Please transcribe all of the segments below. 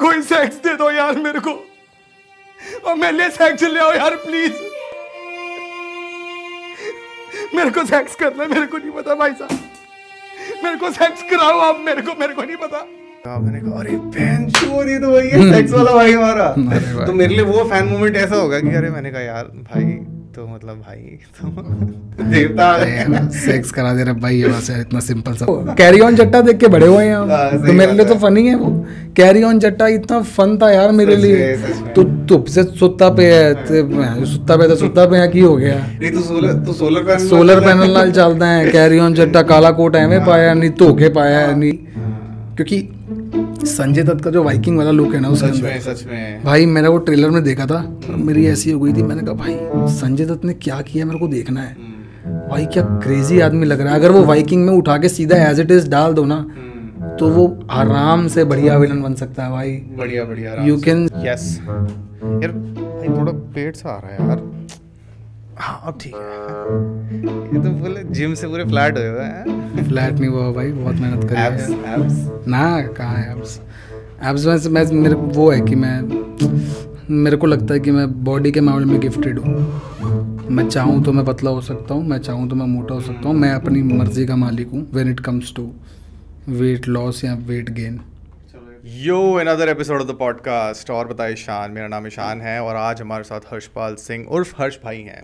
कोई सेक्स दे दो यार मेरे को, और मेरे लिए सेक्स ले आओ यार प्लीज। मेरे को सेक्स करना है, मेरे को नहीं पता भाई साहब, मेरे को सेक्स कराओ आप मेरे को नहीं पता। मैंने कहा अरे बहन चोर, ये तो वही है सेक्स वाला भाई हमारा। तो मेरे लिए वो फैन मोमेंट ऐसा होगा कि अरे मैंने कहा यार भाई तो मतलब भाई तो देवता सेक्स करा दे रहा भाई, ये बस यार इतना सिंपल सा। कैरी ऑन जट्टा देख के बड़े हुए हैं हम, तो मेरे लिए तो फनी है वो। कैरी ऑन जट्टा इतना फन था यार मेरे लिए। तू तुप से सुत्ता पे है, सुत्ता पे है की हो गया। तो सोलर पैनल नाल चलता है। कैरी ऑन जट्टा काला कोट एवें पाया नहीं, धोखे पाया नहीं, क्योंकि संजय दत्त का जो वाइकिंग वाला लुक है ना उसके अंदर, सच में भाई मैंने वो ट्रेलर में देखा था, मेरी ऐसी हो गई थी। मैंने कहा भाई संजय दत्त ने क्या किया मेरे को देखना है भाई, क्या क्रेजी आदमी लग रहा है। अगर वो वाइकिंग में उठा के सीधा एज इट इज डाल दो ना तो वो आराम से बढ़िया विलन बन सकता है भाई। बढ़िया यू कैन। यस यार भाई थोड़ा पेट सा आ रहा है यार। हाँ अब ठीक है। ये तो बोले जिम से पूरे फ्लैट हुए हुए हैं। फ्लैट नहीं हुआ भाई, बहुत मेहनत करी है। एब्स ना कहाँ है एब्स में मेरे वो है कि मेरे को लगता है कि मैं बॉडी के मामले में गिफ्टेड हूँ। मैं चाहूँ तो मैं पतला हो सकता हूँ, मैं चाहूँ तो मैं मोटा हो सकता हूँ। मैं अपनी मर्जी का मालिक हूँ when it comes to weight loss या weight gain. Yo another episode of the podcast. और बताइए ईशान, मेरा नाम ईशान है और आज हमारे साथ हर्षपाल सिंह उर्फ हर्ष भाई हैं।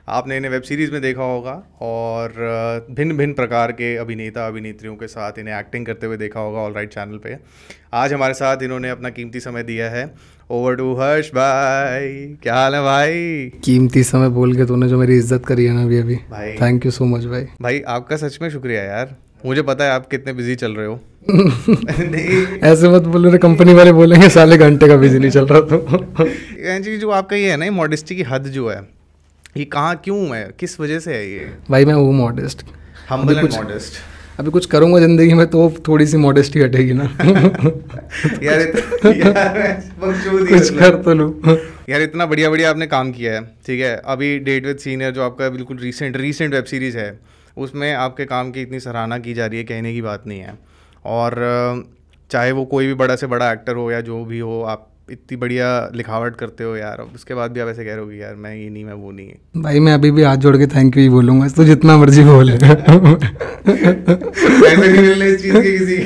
आपने इन्हें वेब सीरीज़ में देखा होगा और भिन्न भिन्न प्रकार के अभिनेता अभिनेत्रियों के साथ इन्हें एक्टिंग करते हुए देखा होगा ऑल राइट चैनल पे। आज हमारे साथ इन्होंने अपना कीमती समय दिया है। ओवर टू हर्ष भाई, क्या हाल है भाई? कीमती समय बोल के तूने जो मेरी इज्जत करी है ना अभी भाई, थैंक यू सो मच भाई। भाई आपका सच में शुक्रिया यार, मुझे पता है आप कितने बिजी चल रहे हो। ऐसे मत बोलो रे, कंपनी वाले बोलेंगे साले घंटे का बिजी नहीं चल रहा। तो जो आपका ये है ना मॉडेस्टी की हद जो है, ये कहाँ क्यों है, किस वजह से है ये? भाई मैं हूँ मॉडेस्ट, हम्बल एंड मॉडेस्ट। अभी कुछ करूँगा ज़िंदगी में तो थोड़ी सी मॉडेस्टी हटेगी ना। यार कुछ कर तो लूँ यार। इतना बढ़िया बढ़िया आपने काम किया है, ठीक है। अभी डेट विद सीनियर जो आपका बिल्कुल रीसेंट वेब सीरीज़ है, उसमें आपके काम की इतनी सराहना की जा रही है, कहने की बात नहीं है। और चाहे वो कोई भी बड़ा से बड़ा एक्टर हो या जो भी हो, आप इतनी बढ़िया लिखावट करते हो यार। उसके बाद भी आप ऐसे कह रहे हो कि यार मैं ये नहीं, मैं वो नहीं है। भाई मैं अभी भी हाथ जोड़ के थैंक यू ही बोलूँगा, तो जितना मर्जी बोल। पैसे नहीं मिलने इस चीज़ के किसी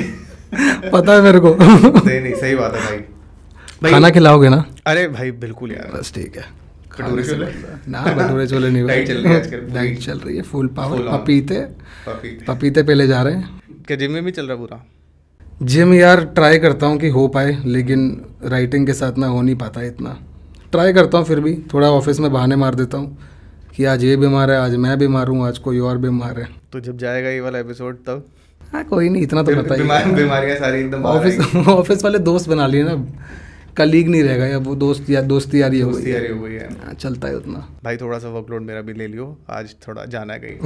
पता है मेरे को। नहीं सही बात है भाई। खाना खिलाओगे ना? अरे भाई बिल्कुल यार, बस ठीक है। भटूरे छोले ना, भटूरे छोले नहीं। डाइट चल रही है आजकल, डाइट चल रही है फुल पावर। पपीते पपीते पे ले जा रहे हैं। क्या जिम में भी चल रहा पूरा? जिम यार ट्राई करता हूँ कि हो पाए, लेकिन राइटिंग के साथ में हो नहीं पाता इतना। ट्राई करता हूँ फिर भी, थोड़ा ऑफिस में बहाने मार देता हूँ कि आज ये बीमार है, आज मैं बीमार हूँ, आज कोई और बीमार है। तो जब जाएगा ये वाला एपिसोड तब? हाँ कोई नहीं, इतना तो पता ही। बीमारियाँ सारी एकदम ऑफिस वाले दोस्त बना लिए ना, कलीग नहीं रहेगा या वो दोस्ती यारी हो गई है। चलता है उतना। भाई थोड़ा सा वर्कलोड मेरा भी ले लियो, आज थोड़ा जाना है कहीं।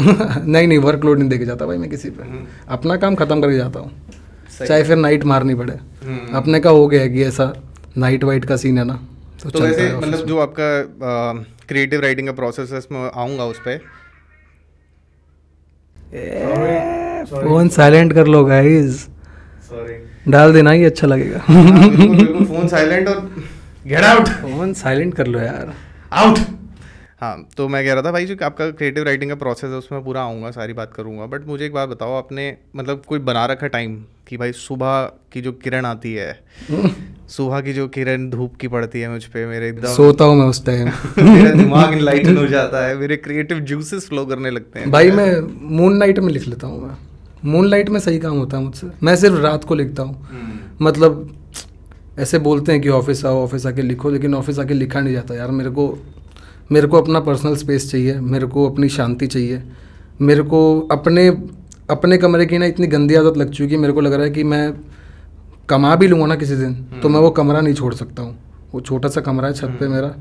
नहीं वर्कलोड नहीं देके जाता भाई मैं किसी पे, अपना काम खत्म करके जाता हूँ, चाहे फिर नाइट मारनी पड़े। अपने का हो गया कि ऐसा नाइट वाइट का सीन है ना, तो वैसे मतलब जो आपका क्रिएटिव राइटिंग का प्रोसेस है, इसमें आऊँगा उस पर। फोन साइलेंट कर लो गाइस, डाल देना ही अच्छा लगेगा। बिल्कुल फोन साइलेंट और गेट आउट। फोन साइलेंट कर लो यार, आउट। हाँ तो मैं कह रहा था भाई जो आपका क्रिएटिव राइटिंग का प्रोसेस है उसमें पूरा आऊँगा, सारी बात करूँगा। बट मुझे एक बात बताओ, आपने मतलब कोई बना रखा टाइम कि भाई सुबह की जो किरण आती है, सुबह की जो किरण धूप की पड़ती है मुझ पे, मेरे एकदम सोता हूँ मैं उस टाइम। मेरा दिमाग इनलाइटन हो जाता है, मेरे क्रिएटिव जूसेस फ्लो करने लगते हैं। भाई मैं मून नाइट में लिख लेता हूँ, मैं मून लाइट में सही काम होता है मुझसे। मैं सिर्फ रात को लिखता हूँ। मतलब ऐसे बोलते हैं कि ऑफिस आओ, ऑफिस आके लिखो, लेकिन ऑफिस आके लिखा नहीं जाता यार। मेरे को अपना पर्सनल स्पेस चाहिए, मेरे को अपनी शांति चाहिए। मेरे को अपने कमरे की ना इतनी गंदी आदत लग चुकी है, मेरे को लग रहा है कि मैं कमा भी लूँगा ना किसी दिन तो मैं वो कमरा नहीं छोड़ सकता हूँ। वो छोटा सा कमरा है छत पे मेरा,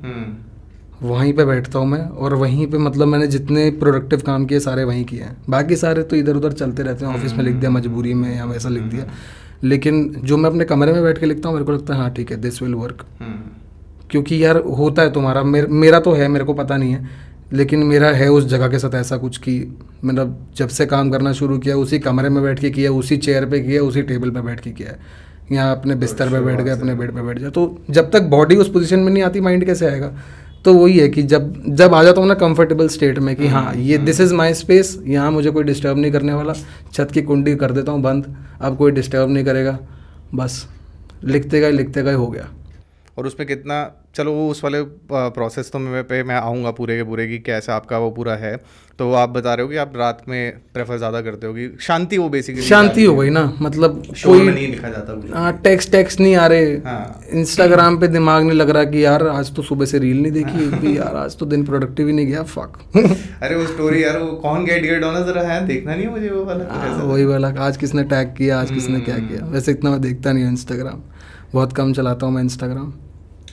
वहीं पे बैठता हूँ मैं, और वहीं पे मतलब मैंने जितने प्रोडक्टिव काम किए सारे वहीं किए हैं। बाकी सारे तो इधर उधर चलते रहते हैं, ऑफिस में लिख दिया मजबूरी में या वैसा लिख दिया। लेकिन जो मैं अपने कमरे में बैठ के लिखता हूँ, मेरे को लगता है हाँ ठीक है, दिस विल वर्क। क्योंकि यार होता है तुम्हारा, मेरा तो है, मेरे को पता नहीं है, लेकिन मेरा है उस जगह के साथ ऐसा कुछ कि मतलब जब से काम करना शुरू किया उसी कमरे में बैठ के किया, उसी चेयर पे किया, उसी टेबल पे बैठ के किया है। यहाँ अपने बिस्तर पे बैठ गए, अपने बेड पे बैठ जाए। तो जब तक बॉडी उस पोजीशन में नहीं आती, माइंड कैसे आएगा? तो वही है कि जब आ जाता हूँ ना कंफर्टेबल स्टेट में कि हाँ ये दिस इज़ माई स्पेस, यहाँ मुझे कोई डिस्टर्ब नहीं करने वाला, छत की कुंडी कर देता हूँ बंद, अब कोई डिस्टर्ब नहीं करेगा, बस लिखते गए हो गया। और उसमें कितना, चलो वो उस वाले प्रोसेस तो मैं आऊँगा पूरे के पूरे की कैसा आपका वो पूरा है। तो आप बता रहे हो कि आप रात में प्रेफर ज़्यादा करते हो कि शांति हो, बेसिकली शांति हो गई ना, मतलब कोई नहीं लिखा जाता, हाँ टेक्स्ट नहीं आ रहे, हाँ। इंस्टाग्राम पे दिमाग नहीं लग रहा कि यार आज तो सुबह से रील नहीं देखी कि यार आज तो दिन प्रोडक्टिव ही नहीं गया, फक। अरे वो स्टोरी यार, वो कौन गेट ऑन जरा है, देखना नहीं है मुझे वो वाला, वही वाला आज किसने टैग किया, आज किसने क्या किया। वैसे इतना मैं देखता नहीं हूँ इंस्टाग्राम, बहुत कम चलाता हूँ मैं इंस्टाग्राम,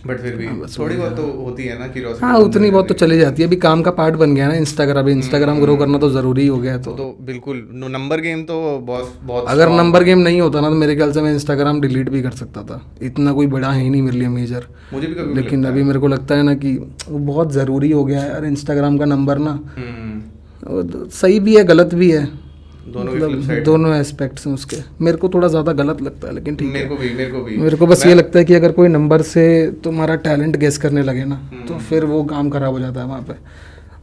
बट फिर भी थोड़ी बहुत तो होती है ना क्यूरियोसिटी। हाँ उतनी बहुत तो चली जाती है, अभी काम का पार्ट बन गया ना इंस्टाग्राम, अभी इंस्टाग्राम ग्रो करना तो ज़रूरी हो गया है। तो बिल्कुल नंबर गेम तो बहुत अगर नंबर गेम नहीं होता ना तो मेरे ख्याल से मैं इंस्टाग्राम डिलीट भी कर सकता था, इतना कोई बड़ा है ही नहीं मेरे लिए मेजर, मुझे भी कभी लेकिन अभी मेरे को लगता है ना कि वो बहुत ज़रूरी हो गया है यार इंस्टाग्राम का नंबर ना। सही भी है गलत भी है, दोनों एस्पेक्ट्स हैं उसके। मेरे को थोड़ा ज़्यादा गलत लगता है, लेकिन ठीक है, मेरे को बस ये लगता है कि अगर कोई नंबर से तुम्हारा टैलेंट गेस करने लगे ना तो फिर वो काम खराब हो जाता है वहाँ पे।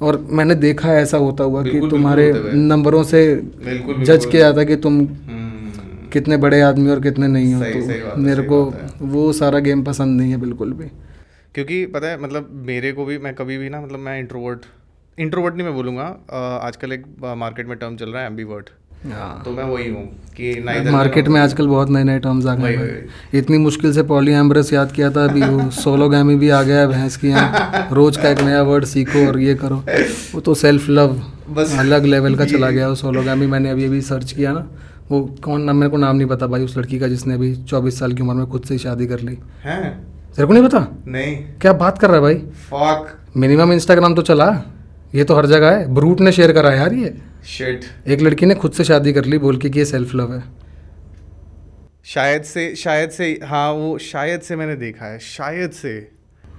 और मैंने देखा है ऐसा होता हुआ कि तुम्हारे नंबरों से जज किया जाता है कि तुम कितने बड़े आदमी और कितने नहीं हो। तो मेरे को वो सारा गेम पसंद नहीं है बिल्कुल भी, क्योंकि पता है मतलब मेरे को भी, मैं कभी भी ना, मतलब मैं इंट्रोवर्ट नहीं मैं बोलूँगा, आजकल एक मार्केट में टर्म चल रहा है एम्बीवर्ट, तो मैं वही हूँ कि मार्केट में आजकल बहुत नए टर्म्स आ गए हैं। इतनी मुश्किल से पॉलीएम्बरस याद किया था, अभी वो सोलोगैमी भी आ गया है भैंस की, यहाँ रोज का एक नया वर्ड सीखो और ये करो। वो तो सेल्फ लव अलग लेवल का चला गया वो सोलोगैमी। मैंने अभी सर्च किया ना, वो कौन नाम, मेरे को नाम नहीं पता भाई उस लड़की का जिसने अभी 24 साल की उम्र में खुद से ही शादी कर ली। तेरे को नहीं पता? नहीं, क्या बात कर रहा है भाई, फक। मिनिमम इंस्टाग्राम तो चला, ये तो हर जगह है। ब्रूट ने शेयर करा है यार ये शिट। एक लड़की ने खुद से शादी कर ली बोल के कि ये सेल्फ लव है। शायद से हाँ, वो शायद से मैंने देखा है, शायद से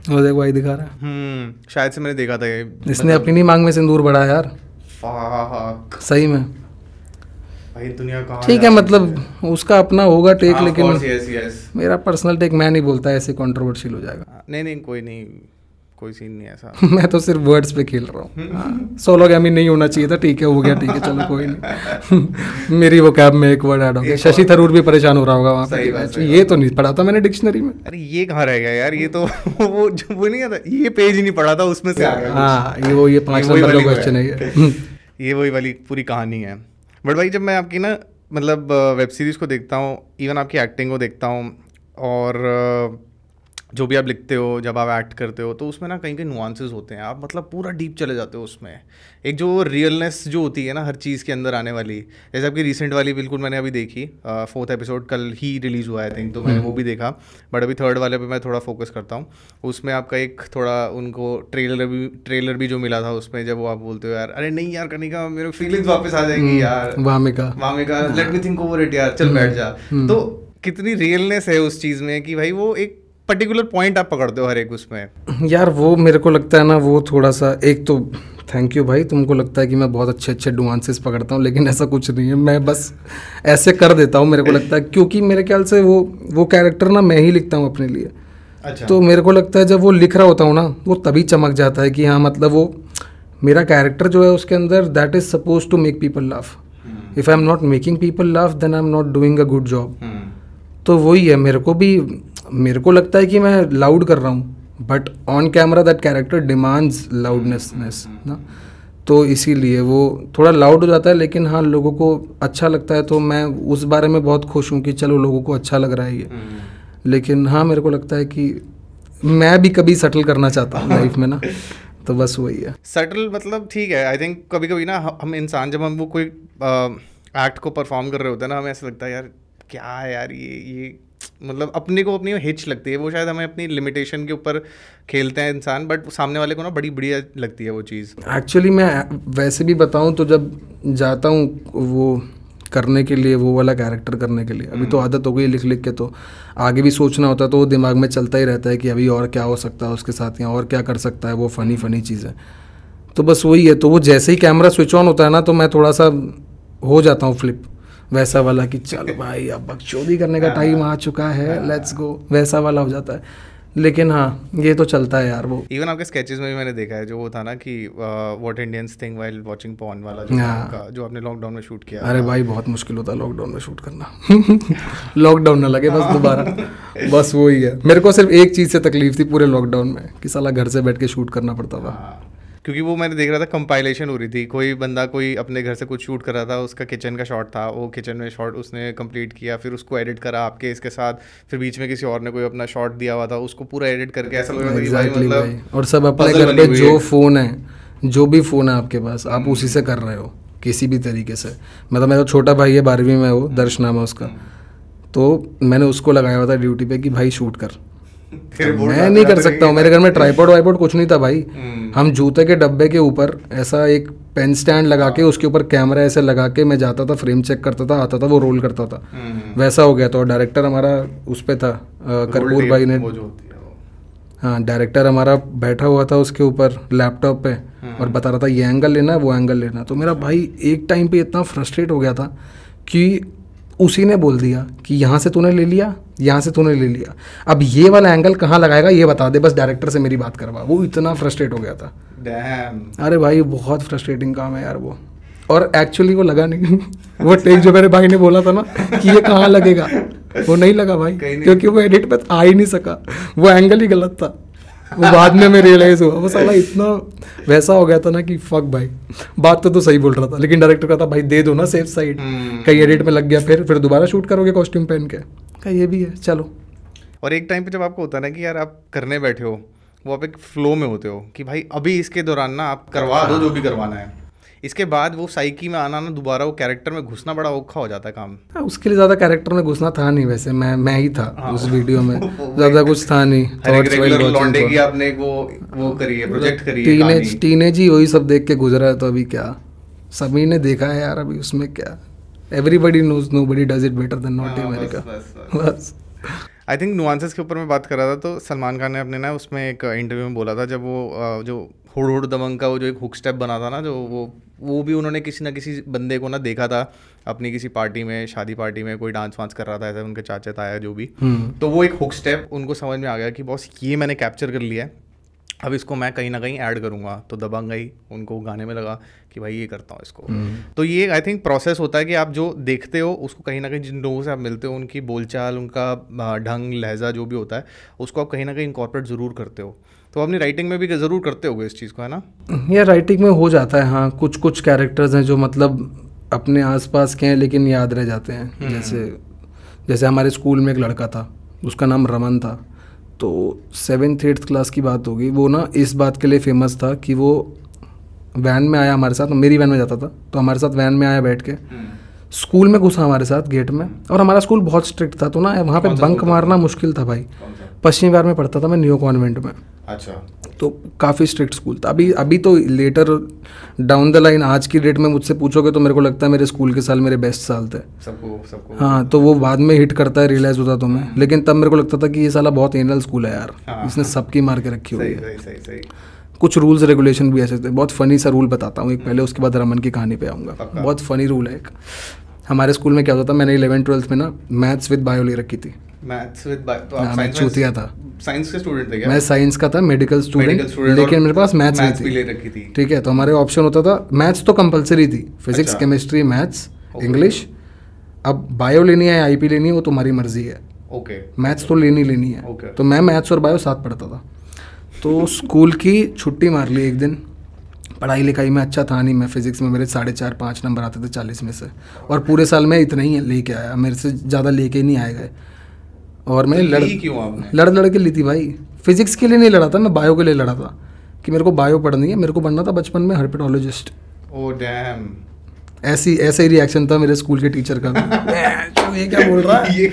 वो देख भाई दिखा रहा है। शायद से मैंने देखा था ये। इसने अपनी नहीं मांग में सिंदूर बढ़ा यार, सही में भाई दुनिया कहाँ। ठीक है, मतलब उसका अपना होगा टेक, लेकिन yes. मेरा पर्सनल टेक मैं नहीं बोलता ऐसे कंट्रोवर्शियल हो जाएगा। नहीं कोई सीन नहीं ऐसा। मैं तो सिर्फ वर्ड्स पे खेल रहा हूँ। सोलोगैमी नहीं होना चाहिए था, ठीक है हो गया, ठीक है चलो कोई नहीं। मेरी वो कैब में एक वर्ड ऐड हो गया। शशि थरूर भी परेशान हो रहा होगा वहाँ पे, ये तो नहीं पढ़ा था मैंने डिक्शनरी में। अरे ये कहाँ रह गया यार, ये तो वो नहीं आता, ये पेज ही नहीं पढ़ा था उसमें से आ गया। हाँ ये 5 नंबर का क्वेश्चन है ये वही वाली पूरी कहानी है। बट भाई जब मैं आपकी ना मतलब वेब सीरीज़ को देखता हूँ, इवन आपकी एक्टिंग को देखता हूँ, और जो भी आप लिखते हो, जब आप एक्ट करते हो, तो उसमें ना कहीं नुआंसेस होते हैं, आप मतलब पूरा डीप चले जाते हो उसमें। एक जो रियलनेस जो होती है ना हर चीज़ के अंदर आने वाली, जैसे आपकी रिसेंट वाली बिल्कुल मैंने अभी देखी, 4th एपिसोड कल ही रिलीज़ हुआ है आई थिंक, तो मैंने वो भी देखा। बट अभी 3rd वाले पे मैं थोड़ा फोकस करता हूँ। उसमें आपका एक थोड़ा उनको ट्रेलर भी जो मिला था उसमें, जब वो आप बोलते हो यार अरे नहीं यार कनिका मेरे फीलिंग्स वापस आ जाएंगी यार, Wamiqa let me think over it यार, चल बैठ जा। तो कितनी रियलनेस है उस चीज़ में कि भाई वो एक पर्टिकुलर पॉइंट आप पकड़ते हो हर एक उसमें यार। वो मेरे को लगता है ना, वो थोड़ा सा, एक तो थैंक यू भाई, तुमको लगता है कि मैं बहुत अच्छे नुआंसेस पकड़ता हूँ, लेकिन ऐसा कुछ नहीं है, मैं बस ऐसे कर देता हूँ मेरे को लगता है, क्योंकि मेरे ख्याल से वो कैरेक्टर ना मैं ही लिखता हूँ अपने लिए। अच्छा। तो मेरे को लगता है जब वो लिख रहा होता हूँ ना, वो तभी चमक जाता है कि हाँ मतलब वो मेरा कैरेक्टर जो है उसके अंदर that is suppose to make people laugh. If I am not making people laugh then I am not doing a good job. तो वही है, मेरे को लगता है कि मैं लाउड कर रहा हूँ, but on camera that character demands loudness ना, तो इसीलिए वो थोड़ा लाउड हो जाता है। लेकिन हाँ लोगों को अच्छा लगता है, तो मैं उस बारे में बहुत खुश हूँ कि चलो लोगों को अच्छा लग रहा है ये। लेकिन हाँ मेरे को लगता है कि मैं भी कभी सटल करना चाहता हूँ लाइफ में ना, तो बस वही है। सटल मतलब ठीक है, आई थिंक कभी कभी ना हम इंसान जब हम वो कोई एक्ट को परफॉर्म कर रहे होते हैं ना, हमें ऐसा लगता है यार क्या है यार ये मतलब अपने को अपनी हिच लगती है। वो शायद हमें अपनी लिमिटेशन के ऊपर खेलते हैं इंसान, बट सामने वाले को ना बड़ी बढ़िया लगती है वो चीज़। एक्चुअली मैं वैसे भी बताऊं तो जब जाता हूं वो करने के लिए, वो वाला कैरेक्टर करने के लिए, अभी तो आदत हो गई लिख लिख के, तो आगे भी सोचना होता है, तो वो दिमाग में चलता ही रहता है कि अभी और क्या हो सकता है उसके साथ, या और क्या कर सकता है वो फनी चीज़ें। तो बस वही है, तो वो जैसे ही कैमरा स्विच ऑन होता है ना, तो मैं थोड़ा सा हो जाता हूँ फ्लिप, वैसा वाला कि चल भाई अब बकचोदी करने का टाइम आ चुका है, लेट्स गो, वैसा वाला हो जाता है। लेकिन हाँ ये तो चलता है यार। वो इवन आपके स्केचेस में भी मैंने देखा है जो वो था ना कि what Indians think while watching porn वाला जो आपका, जो आपने लॉकडाउन में शूट किया। अरे भाई बहुत मुश्किल होता है लॉकडाउन में शूट करना। लॉकडाउन ना लगे बस दोबारा, बस वो ही है। मेरे को सिर्फ एक चीज़ से तकलीफ थी पूरे लॉकडाउन में कि साला घर से बैठ के शूट करना पड़ता था। क्योंकि वो मैंने देख रहा था कंपाइलेशन हो रही थी, कोई बंदा कोई अपने घर से कुछ शूट कर रहा था, उसका किचन का शॉट था, वो किचन में शॉट उसने कंप्लीट किया, फिर उसको एडिट करा आपके इसके साथ, फिर बीच में किसी और ने कोई अपना शॉट दिया हुआ था, उसको पूरा एडिट करके ऐसा लग रहा था कि भाई मतलब और सब अपने घर पे जो फ़ोन है, जो भी फ़ोन है आपके पास, आप उसी से कर रहे हो किसी भी तरीके से। मतलब मेरा छोटा भाई है 12वीं में, वो दर्श नाम है उसका, तो मैंने उसको लगाया हुआ था ड्यूटी पे कि भाई शूट कर। मैं नहीं कर सकता हूँ, मेरे घर में ट्राइपॉड वाइपॉड कुछ नहीं था भाई। हम जूते के डब्बे के ऊपर ऐसा एक पेन स्टैंड लगा के उसके ऊपर कैमरा ऐसे लगा के मैं जाता था, फ्रेम चेक करता था, आता था, वो रोल करता था, वैसा हो गया था। और डायरेक्टर हमारा उस पे था, कर्पूर भाई ने, हाँ डायरेक्टर हमारा बैठा हुआ था उसके ऊपर लैपटॉप पे और बता रहा था ये एंगल लेना है, वो एंगल लेना। तो मेरा भाई एक टाइम पे इतना फ्रस्ट्रेट हो गया था कि उसी ने बोल दिया कि यहाँ से तूने ले लिया, यहाँ से तूने ले लिया, अब ये वाला एंगल कहाँ लगाएगा ये बता दे, बस डायरेक्टर से मेरी बात करवा। वो इतना फ्रस्ट्रेट हो गया था। Damn. अरे भाई बहुत फ्रस्ट्रेटिंग काम है यार वो। और एक्चुअली वो लगा नहीं। वो टेक जो मेरे भाई ने बोला था ना कि ये कहाँ लगेगा, वो नहीं लगा भाई, क्योंकि वो एडिट पे आ ही नहीं सका, वो एंगल ही गलत था। वो बाद में मैं रियलाइज हुआ, वो साला इतना वैसा हो गया था ना कि फक भाई, बात तो सही बोल रहा था, लेकिन डायरेक्टर कहता भाई दे दो ना सेफ साइड, कहीं एडिट में लग गया फिर दोबारा शूट करोगे कॉस्ट्यूम पहन के, कहा ये भी है चलो। और एक टाइम पे जब आपको होता है ना कि यार आप करने बैठे हो, वो आप एक फ्लो में होते हो कि भाई अभी इसके दौरान ना आप करवा दो जो भी करवाना है, इसके बाद वो साइकी में आना ना, दोबारा वो कैरेक्टर में घुसना बड़ा औखा हो जाता है काम। उसके लिए ज़्यादा कैरेक्टर में घुसना था नहीं, वैसे मैं ही था उस वीडियो में, ज़्यादा कुछ था नहीं। लौंडे की आपने वो करी है, प्रोजेक्ट करी है, टीनेज ही वही सब देख के गुजरा है, तो अभी क्या सभी ने देखा है यार, अभी उसमें क्या, everybody knows nobody does it better than not America, बस। आई थिंक नुआंसेस के ऊपर मैं बात कर रहा था, तो सलमान खान ने अपने ना उसमें एक इंटरव्यू में बोला था, जब वो जो हुड़ हुड़ दबंग का वो जो एक हुक स्टेप बना था ना, जो वो भी उन्होंने किसी ना किसी बंदे को ना देखा था अपनी किसी पार्टी में, शादी पार्टी में, कोई डांस वांस कर रहा था ऐसा, उनके चाचा ताया जो भी, तो वो एक हुक स्टेप उनको समझ में आ गया कि बॉस ये मैंने कैप्चर कर लिया है, अब इसको मैं कहीं ना कहीं ऐड करूँगा। तो दबंग आई, उनको गाने में लगा कि भाई ये करता हूँ इसको। तो ये आई थिंक प्रोसेस होता है कि आप जो देखते हो उसको कहीं ना कहीं, जिन लोगों से आप मिलते हो, उनकी बोलचाल, उनका ढंग लहजा जो भी होता है, उसको आप कहीं ना कहीं इनकॉर्पोरेट ज़रूर करते हो। तो अपनी राइटिंग में भी ज़रूर करते होगे इस चीज़ को, है ना? यार राइटिंग में हो जाता है हाँ, कुछ कैरेक्टर्स हैं जो मतलब अपने आसपास के हैं लेकिन याद रह जाते हैं। जैसे हमारे स्कूल में एक लड़का था, उसका नाम रमन था, तो 7th 8th क्लास की बात होगी, वो ना इस बात के लिए फेमस था कि वो वैन में आया हमारे साथ, मेरी वैन में जाता था, तो हमारे साथ वैन में आया बैठ के, स्कूल में घुसा हमारे साथ गेट में, और हमारा स्कूल बहुत स्ट्रिक्ट था, तो ना वहाँ पे बंक मारना मुश्किल था भाई। पश्चिमी विहार में पढ़ता था मैं, न्यू कॉन्वेंट में। अच्छा। तो काफ़ी स्ट्रिक्ट स्कूल था। अभी तो लेटर डाउन द लाइन, आज की डेट में मुझसे पूछोगे तो मेरे को लगता है मेरे स्कूल के साल मेरे बेस्ट साल थे सबको। हाँ, तो वो बाद में हिट करता है, रियलाइज़ होता तुम्हें, लेकिन तब मेरे को लगता था कि ये साला बहुत एनल स्कूल है यार, इसने सबकी मार के रखी हुई है। कुछ रूल्स रेगुलेशन भी ऐसे थे। बहुत फ़नी सा रूल बताता हूँ एक पहले, उसके बाद रमन की कहानी पे आऊँगा। बहुत फ़नी रूल है एक। हमारे स्कूल में क्या होता था, मैंने 11th 12th में ना मैथ्स विद बायो ले रखी थी। मैथ्स विद बायो, तो आप मैं चूतिया था। साइंस के स्टूडेंट थे क्या? मैं साइंस का था, मेडिकल स्टूडेंट, लेकिन मेरे पास मैथ्स भी ले रखी थी। ठीक है, तो हमारे ऑप्शन होता था, मैथ्स तो कंपलसरी थी, फिजिक्स केमिस्ट्री मैथ्स इंग्लिश। अब बायो लेनी है, आईपी लेनी है, वो तुम्हारी मर्जी है। ओके, मैथ्स तो लेनी है। तो मैं मैथ्स और बायो साथ पढ़ता था। तो स्कूल की छुट्टी मार ली एक दिन, पढ़ाई लिखाई में अच्छा था नहीं मैं, फिजिक्स में मेरे 4.5-5 नंबर आते थे 40 में से, और पूरे साल में इतना ही लेके आया, मेरे से ज़्यादा लेके नहीं आए गए। और मैं लड़ के ली थी भाई। फिजिक्स के लिए नहीं लड़ा था मैं, बायो के लिए लड़ा था कि मेरे को बायो पढ़नी है, मेरे को बनना था बचपन में हर्पेटोलॉजिस्ट। ओह डैम, ऐसे ही रिएक्शन था मेरे स्कूल के टीचर का। ये क्या बोल रहा है,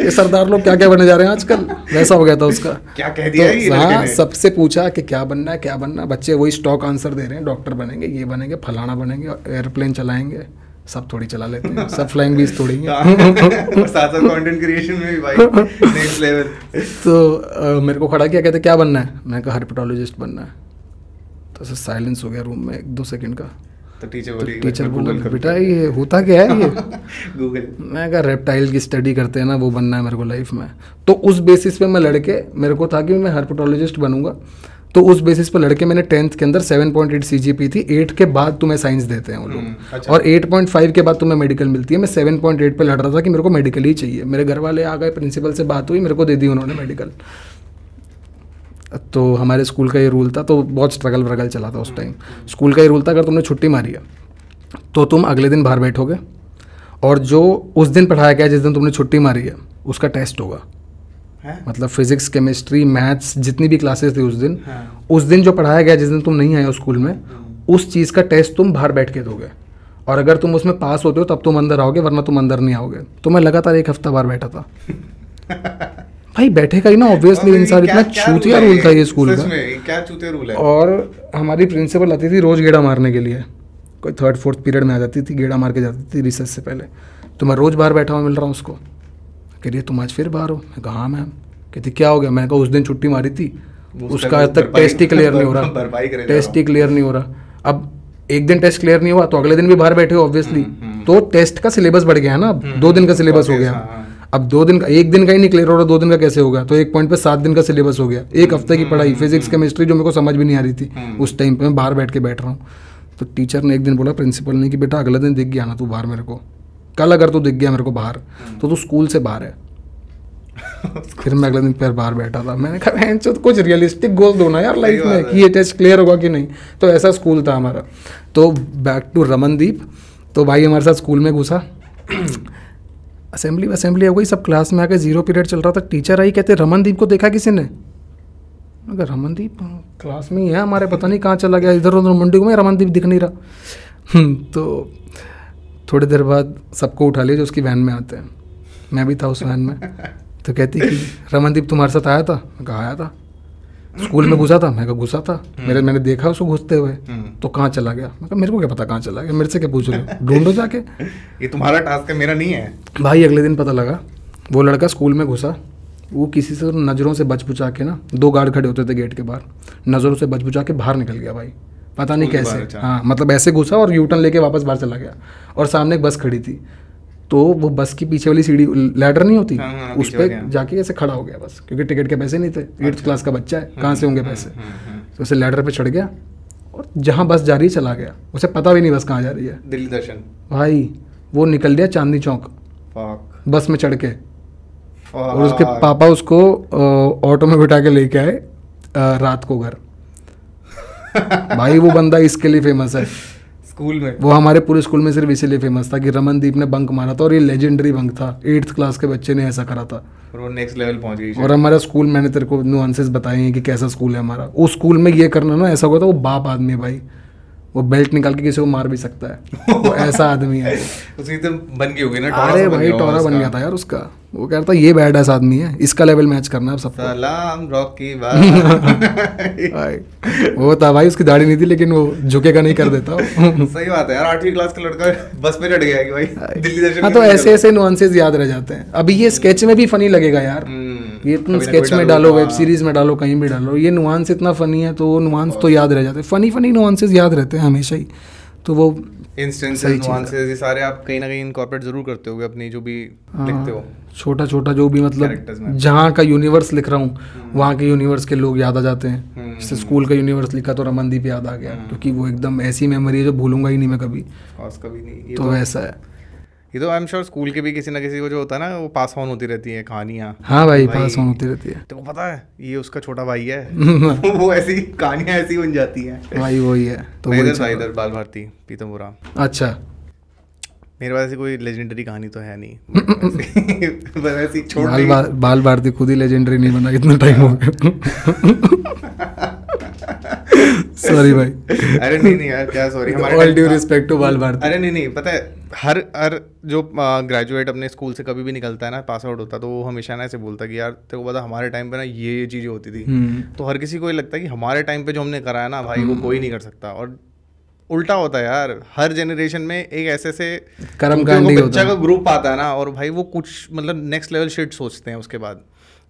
ये सरदार लोग क्या क्या बनने जा रहे हैं आजकल, वैसा हो गया था उसका। क्या कह दिया तो हाँ, सबसे पूछा कि क्या बनना है, बच्चे वही स्टॉक आंसर दे रहे हैं, डॉक्टर बनेंगे, ये बनेंगे, फलाना बनेंगे, एयरप्लेन चलाएंगे। सब थोड़ी चला लेते हैं, सब फ्लाइंग बीस थोड़ी हैं। साथ कंटेंट क्रिएशन में भी भाई नेक्स्ट लेवल। तो मेरे को खड़ा किया, कहते क्या बनना है, मैंने कहा हर्पेटोलॉजिस्ट बनना है। तो साइलेंस हो गया रूम में 1-2 सेकंड का। तो टीचर बोला बेटा ये होता क्या है ये गूगल। मैं कहा रेप्टाइल की स्टडी करते हैं ना, वो बनना है मेरे को लाइफ में। तो उस बेसिस पे मैं लड़के, मेरे को था कि मैं हर्पेटोलॉजिस्ट बनूंगा, तो उस बेसिस पे लड़के मैंने 10th के अंदर 7.8 CGPA थी। 8 के बाद तुम्हें साइंस देते हैं वो लोग, अच्छा। और 8.5 के बाद तुम्हें मेडिकल मिलती है। मैं 7.8 पे लड़ रहा था कि मेरे को मेडिकल ही चाहिए। मेरे घर वाले आ गए, प्रिंसिपल से बात हुई, मेरे को दे दी उन्होंने मेडिकल। तो हमारे स्कूल का ये रूल था, तो बहुत स्ट्रगल व्रगल चला था उस टाइम। स्कूल का ये रूल था, अगर तुमने छुट्टी मारी है तो तुम अगले दिन बाहर बैठोगे, और जो उस दिन पढ़ाया गया जिस दिन तुमने छुट्टी मारी है उसका टेस्ट होगा। मतलब फिजिक्स, केमिस्ट्री, मैथ्स, जितनी भी क्लासेस थी उस दिन, उस दिन जो पढ़ाया गया जिस दिन तुम नहीं आए हो स्कूल में, उस चीज़ का टेस्ट तुम बाहर बैठ के दोगे, और अगर तुम उसमें पास होते हो तब तुम अंदर आओगे, वरना तुम अंदर नहीं आओगे। तो मैं लगातार 1 हफ्ता बाहर बैठा था। भाई बैठेगा ही ना ऑब्वियसली इंसान, इतना चूतिया रूल था ये स्कूल का। क्या चूतिया रूल है। और हमारी प्रिंसिपल आती थी रोज़ गेड़ा मारने के लिए, कोई 3rd 4th पीरियड में आ जाती थी, गेड़ा मार के जाती थी रिसेस से पहले। तो मैं रोज़ बाहर बैठा हुआ मिल रहा हूँ उसको। कह रही है तुम आज फिर बाहर हो? मैं कहा हाँ मैम। कहती क्या हो गया? मैंने कहा उस दिन छुट्टी मारी थी, उसका आज तक टेस्ट ही क्लियर नहीं हो रहा, टेस्ट ही क्लियर नहीं हो रहा। अब एक दिन टेस्ट क्लियर नहीं हुआ तो अगले दिन भी बाहर बैठे हो ऑब्वियसली, तो टेस्ट का सिलेबस बढ़ गया है ना, 2 दिन का सिलेबस हो गया। अब 2 दिन का, 1 दिन का ही नहीं क्लियर हो रहा, 2 दिन का कैसे होगा? तो एक पॉइंट पे 7 दिन का सिलेबस हो गया। 1 हफ्ते की पढ़ाई, फिजिक्स केमिस्ट्री जो मेरे को समझ भी नहीं आ रही थी उस टाइम पे, मैं बाहर बैठ के बैठ रहा हूँ। तो टीचर ने एक दिन बोला, प्रिंसिपल ने, कि बेटा अगले दिन दिख गया ना तू बाहर मेरे को, कल अगर तू दिख गया मेरे को बाहर तो तू स्कूल से बाहर है। फिर मैं अगले दिन फिर बाहर बैठा था। मैंने कहा तो कुछ रियलिस्टिक गोल दो ना यार लाइफ में, कि ये टेस्ट क्लियर होगा कि नहीं। तो ऐसा स्कूल था हमारा। तो बैक टू रमनदीप। तो भाई हमारे साथ स्कूल में घुसा, असेंबली हो गई, सब क्लास में आके 0 पीरियड चल रहा था। टीचर आई, कहते रमनदीप को देखा किसी ने? अगर रमनदीप क्लास में ही है हमारे, पता नहीं कहाँ चला गया, इधर उधर मंडी में, रमनदीप दिख नहीं रहा। तो थोड़ी देर बाद सबको उठा लिया जो उसकी वैन में आते हैं, मैं भी था उस वैन में। तो कहती कि रमनदीप तुम्हारे साथ आया था? मैं कहा आया था। स्कूल में घुसा था? मैं कहा घुसा था, मैंने देखा उसको घुसते हुए। तो कहाँ चला गया? मैं कहा मेरे को क्या पता कहाँ चला गया, मेरे से क्या पूछ रहे हो, ढूंढो जाके। ये तुम्हारा टास्क है, मेरा नहीं है भाई। अगले दिन पता लगा वो लड़का स्कूल में घुसा, वो किसी से नज़रों से बच बुचा के ना, 2 गार्ड खड़े होते थे गेट के बाहर, नज़रों से बच बुचा के बाहर निकल गया भाई, पता नहीं कैसे। हाँ मतलब ऐसे घुसा और यूटर्न लेके वापस बाहर चला गया। और सामने एक बस खड़ी थी, तो वो बस की पीछे वाली सीढ़ी, लैडर नहीं होती, उस पर जाके ऐसे खड़ा हो गया बस, क्योंकि टिकट के पैसे नहीं थे। 8th क्लास का बच्चा है, कहाँ से होंगे पैसे। तो उसे लैडर पे चढ़ गया और जहाँ बस जा रही है चला गया, उसे पता भी नहीं बस कहाँ जा रही है। दिल्ली दर्शन भाई। वो निकल गया चांदनी चौक बस में चढ़ के, और उसके पापा उसको ऑटो में बिठा के लेके आए रात को घर। भाई वो बंदा इसके लिए फेमस है स्कूल में, वो हमारे पूरे स्कूल में सिर्फ इसीलिए फेमस था कि रमनदीप ने बंक मारा था, और ये लेजेंडरी बंक था। 8th क्लास के बच्चे ने ऐसा करा था, और वो नेक्स्ट लेवल पहुंच गई। और हमारा स्कूल, मैंने तेरे को नुआंसेस बताए हैं कि कैसा स्कूल है हमारा। उस स्कूल में ये करना ना, ऐसा हुआ था, वो बाप आदमी है भाई, वो बेल्ट निकाल के किसी को मार भी सकता है, वो ऐसा आदमी है। उसकी तो बन गई होगी ना, अरे भाई टोरा बन गया था यार उसका। वो कह रहा था ये बैड एस आदमी है, इसका लेवल मैच करना है सबको। सलाम रॉकी भाई। वो था भाई, उसकी दाढ़ी नहीं थी लेकिन वो झुकेगा नहीं कर देता। सही बात है यार, 8वीं क्लास का लड़का बस पे चढ़ गया कि भाई दिल्ली दर्शन। हाँ तो ऐसे ऐसे नुआंसेस याद रह जाते हैं। अभी ये स्केच में भी फनी लगेगा यार, ये तुम स्केच में डालो, वेब सीरीज में डालो, कहीं भी डालो, ये नुआंस इतना फनी है तो वो नुआंस तो याद रह जाते हैं। फनी नुआंसेस याद रहते हैं हमेशा ही। तो वो इंस्टेंसेस, नुआंसेस, ये सारे आप कहीं ना कहीं इनकॉर्पोरेट जरूर करते होगे अपनी जो भी लिखते हो। छोटा छोटा जो भी, मतलब जहाँ का यूनिवर्स लिख रहा हूँ वहाँ के यूनिवर्स के लोग याद आ जाते हैं। जैसे स्कूल का यूनिवर्स लिखा तो रमनदीप याद आ गया, क्योंकि वो एकदम ऐसी मेमोरी है जो भूलूंगा ही नहीं मैं कभी नहीं। तो वैसा है। ये तो आई एम श्योर स्कूल के भी किसी ना किसी को जो होता है ना, वो पास ऑन होती रहती है कहानियाँ। हाँ भाई पास ऑन होती रहती है। तो पता है ये उसका छोटा भाई है। वो ऐसी कहानियाँ ऐसी बन जाती हैं भाई, वही है। तो इधर बाल भारती पीतमपुरा। अच्छा, मेरे पास ऐसी कोई लेजेंडरी कहानी तो है नहीं। बस ऐसी छोटी बाल भारती खुद ही लेजेंडरी नहीं बना, कितना टाइम हो गया। सॉरी भाई। अरे नहीं यार, क्या सॉरी, हमारे ऑल ड्यू रिस्पेक्ट टू बाल भारती। अरे नहीं पता है, हर जो ग्रेजुएट अपने स्कूल से कभी भी निकलता है ना, पास आउट होता है, तो वो हमेशा ना ऐसे बोलता है कि यार तेरे को पता हमारे टाइम पे ना ये चीज़ें होती थी। तो हर किसी को ये लगता है कि हमारे टाइम पे जो हमने कराया ना भाई, वो कोई नहीं कर सकता। और उल्टा होता है यार, हर जनरेशन में एक ऐसे कर्मकांडी बच्चा का ग्रुप आता है ना, और भाई वो कुछ मतलब नेक्स्ट लेवल शिट सोचते हैं उसके बाद।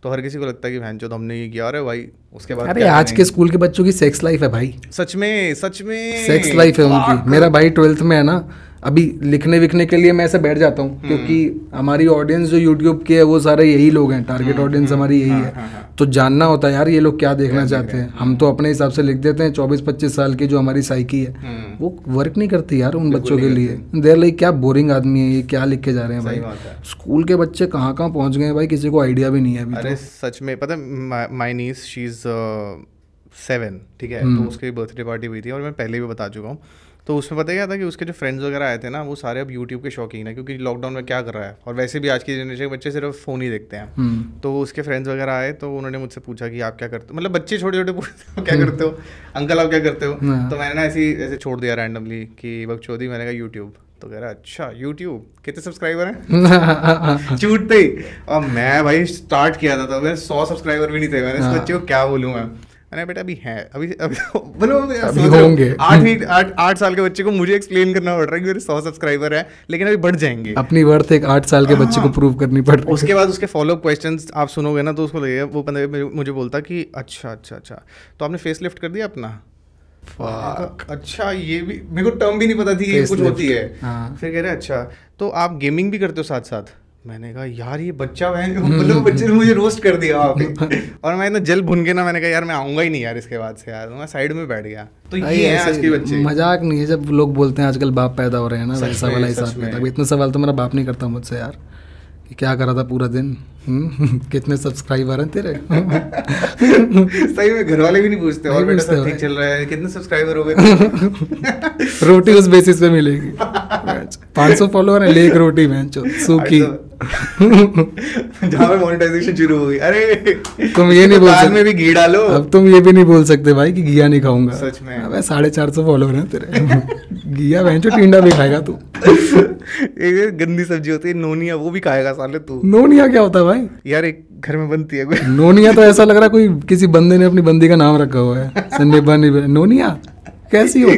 तो हर किसी को लगता है कि बहन चो तो हमने ये किया, अरे भाई उसके बाद अरे आज के स्कूल के बच्चों की सेक्स लाइफ है भाई, सच में सेक्स लाइफ है उनकी। मेरा भाई 12th में है ना, अभी लिखने विखने के लिए मैं ऐसे बैठ जाता हूँ, क्योंकि हमारी ऑडियंस जो यूट्यूब के है वो सारे यही लोग हैं, टारगेट ऑडियंस हमारी यही है। तो जानना होता है यार ये लोग क्या देखना चाहते हैं। हम तो अपने हिसाब से लिख देते हैं, 24-25 साल की जो हमारी साइकी है वो वर्क नहीं करती यार उन बच्चों के लिए। देर लाइक क्या बोरिंग आदमी है ये, क्या लिख के जा रहे हैं भाई। स्कूल के बच्चे कहाँ कहाँ पहुँच गए हैं भाई, किसी को आइडिया भी नहीं है अभी। अरे सच में पता है, माय नीस शी इज 7, ठीक है, तो उसकी बर्थडे पार्टी हुई थी और मैं पहले भी बता चुका हूँ। तो उसमें पता क्या था कि उसके जो फ्रेंड्स वगैरह आए थे ना, वो सारे अब यूट्यूब के शौकीन है, क्योंकि लॉकडाउन में क्या कर रहा है, और वैसे भी आज की जनरेशन के बच्चे सिर्फ फ़ोन ही देखते हैं। तो उसके फ्रेंड्स वगैरह आए तो उन्होंने मुझसे पूछा कि आप क्या करते हो, मतलब बच्चे छोटे छोटे पूछते हो क्या करते हो अंकल, आप क्या करते हो। तो मैंने ना ऐसे छोड़ दिया रैंडमली कि बकचोदी, मैंने कहा यूट्यूब। तो कह रहा अच्छा यूट्यूब, कितने सब्सक्राइबर हैं छूटते ही। और मैं भाई स्टार्ट किया था तो मेरे 100 सब्सक्राइबर भी नहीं थे। मैंने इस बच्चे को क्या बोलूँ मैंने बेटा अभी है, अभी बोलो होंगे 8 साल के बच्चे को मुझे एक्सप्लेन करना पड़ रहा है कि मेरे 100 सब्सक्राइबर है, लेकिन अभी बढ़ जाएंगे। अपनी वर्थ एक 8 साल के बच्चे को प्रूव करनी पड़ रही है। उसके बाद उसके फॉलो अप क्वेश्चंस आप सुनोगे ना तो उसको लगेगा, वो बंदा मुझे बोलता कि अच्छा तो आपने फेस लिफ्ट कर दिया अपना। अच्छा ये भी मेरे को टर्म भी नहीं पता थी कि कुछ होती है। फिर कह रहे अच्छा तो आप गेमिंग भी करते हो साथ साथ। मैंने कहा यार ये बच्चा मतलब बच्चे ने मुझे रोस्ट कर दिया और मैं इतना जल भुन के ना, मैंने कहा यार मैं आऊंगा ही नहीं यार इसके बाद से, यार मैं साइड में बैठ गया। तो ये है आज के बच्चे, मजाक नहीं है जब लोग बोलते हैं आजकल बाप पैदा हो रहे हैं ना, वैसा वाला हिसाब किताब। इतने सवाल तो मेरा बाप नहीं करता मुझसे यार, कि क्या करा था पूरा दिन, कितने सब्सक्राइबर हैं तेरे। सही में घर वाले भी नहीं पूछते, और बेटा सब ठीक चल रहा है, कितने सब्सक्राइबर हो गए। रोटी उस बेसिस पे मिलेगी। 500 फॉलोअर है, ले एक रोटी मैं सूखी। जहाँ पे मोनेटाइजेशन शुरू हो गई, अरे तुम ये नहीं बोल सकते में भी घी डालो। अब तुम ये भी नहीं बोल सकते भाई कि घिया नहीं खाऊंगा। सच में अबे 450 फॉलोअर हैं तेरे। घिया बहनचो टिंडा भी खाएगा तू। एक गंदी सब्जी होती है नोनिया, वो भी खाएगा साले तू। नोनिया क्या होता है भाई? यार एक घर में बनती है कोई नोनिया, तो ऐसा लग रहा है कोई किसी बंदे ने अपनी बंदी का नाम रखा हुआ है। नोनिया कैसी हो?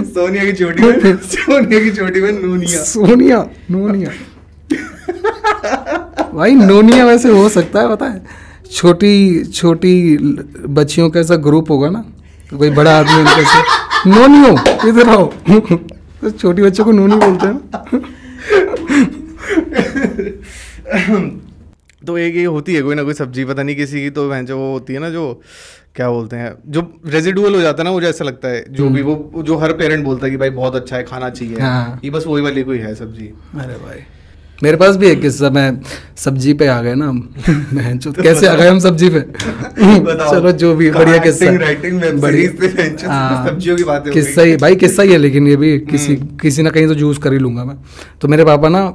सोनिया की छोटी में नोनिया भाई नोनिया वैसे हो सकता है, पता है छोटी बच्चियों का ऐसा ग्रुप होगा ना, तो कोई बड़ा आदमी उनके से नोनियो इधर आओ। तो छोटी बच्चों को नोनी बोलते हैं। तो एक ये होती है कोई ना कोई सब्जी, पता नहीं किसी की, तो जो वो होती है ना, जो क्या बोलते हैं, जो रेजिडुअल हो जाता है ना, मुझे ऐसा लगता है जो भी वो जो हर पेरेंट बोलता है कि भाई बहुत अच्छा है, खाना चाहिए। हाँ। ये बस वही वाली कोई है सब्जी। अरे भाई मेरे पास भी एक किस्सा, मैं सब्जी पे आ गए ना हम। कैसे आ गए हम सब्जी पे? चलो जो भी बढ़िया किस्सा, सब्जियों की बातें किस्सा ही भाई, किस्सा ही है, लेकिन ये भी किसी ना कहीं तो यूज कर ही लूंगा मैं। तो मेरे पापा ना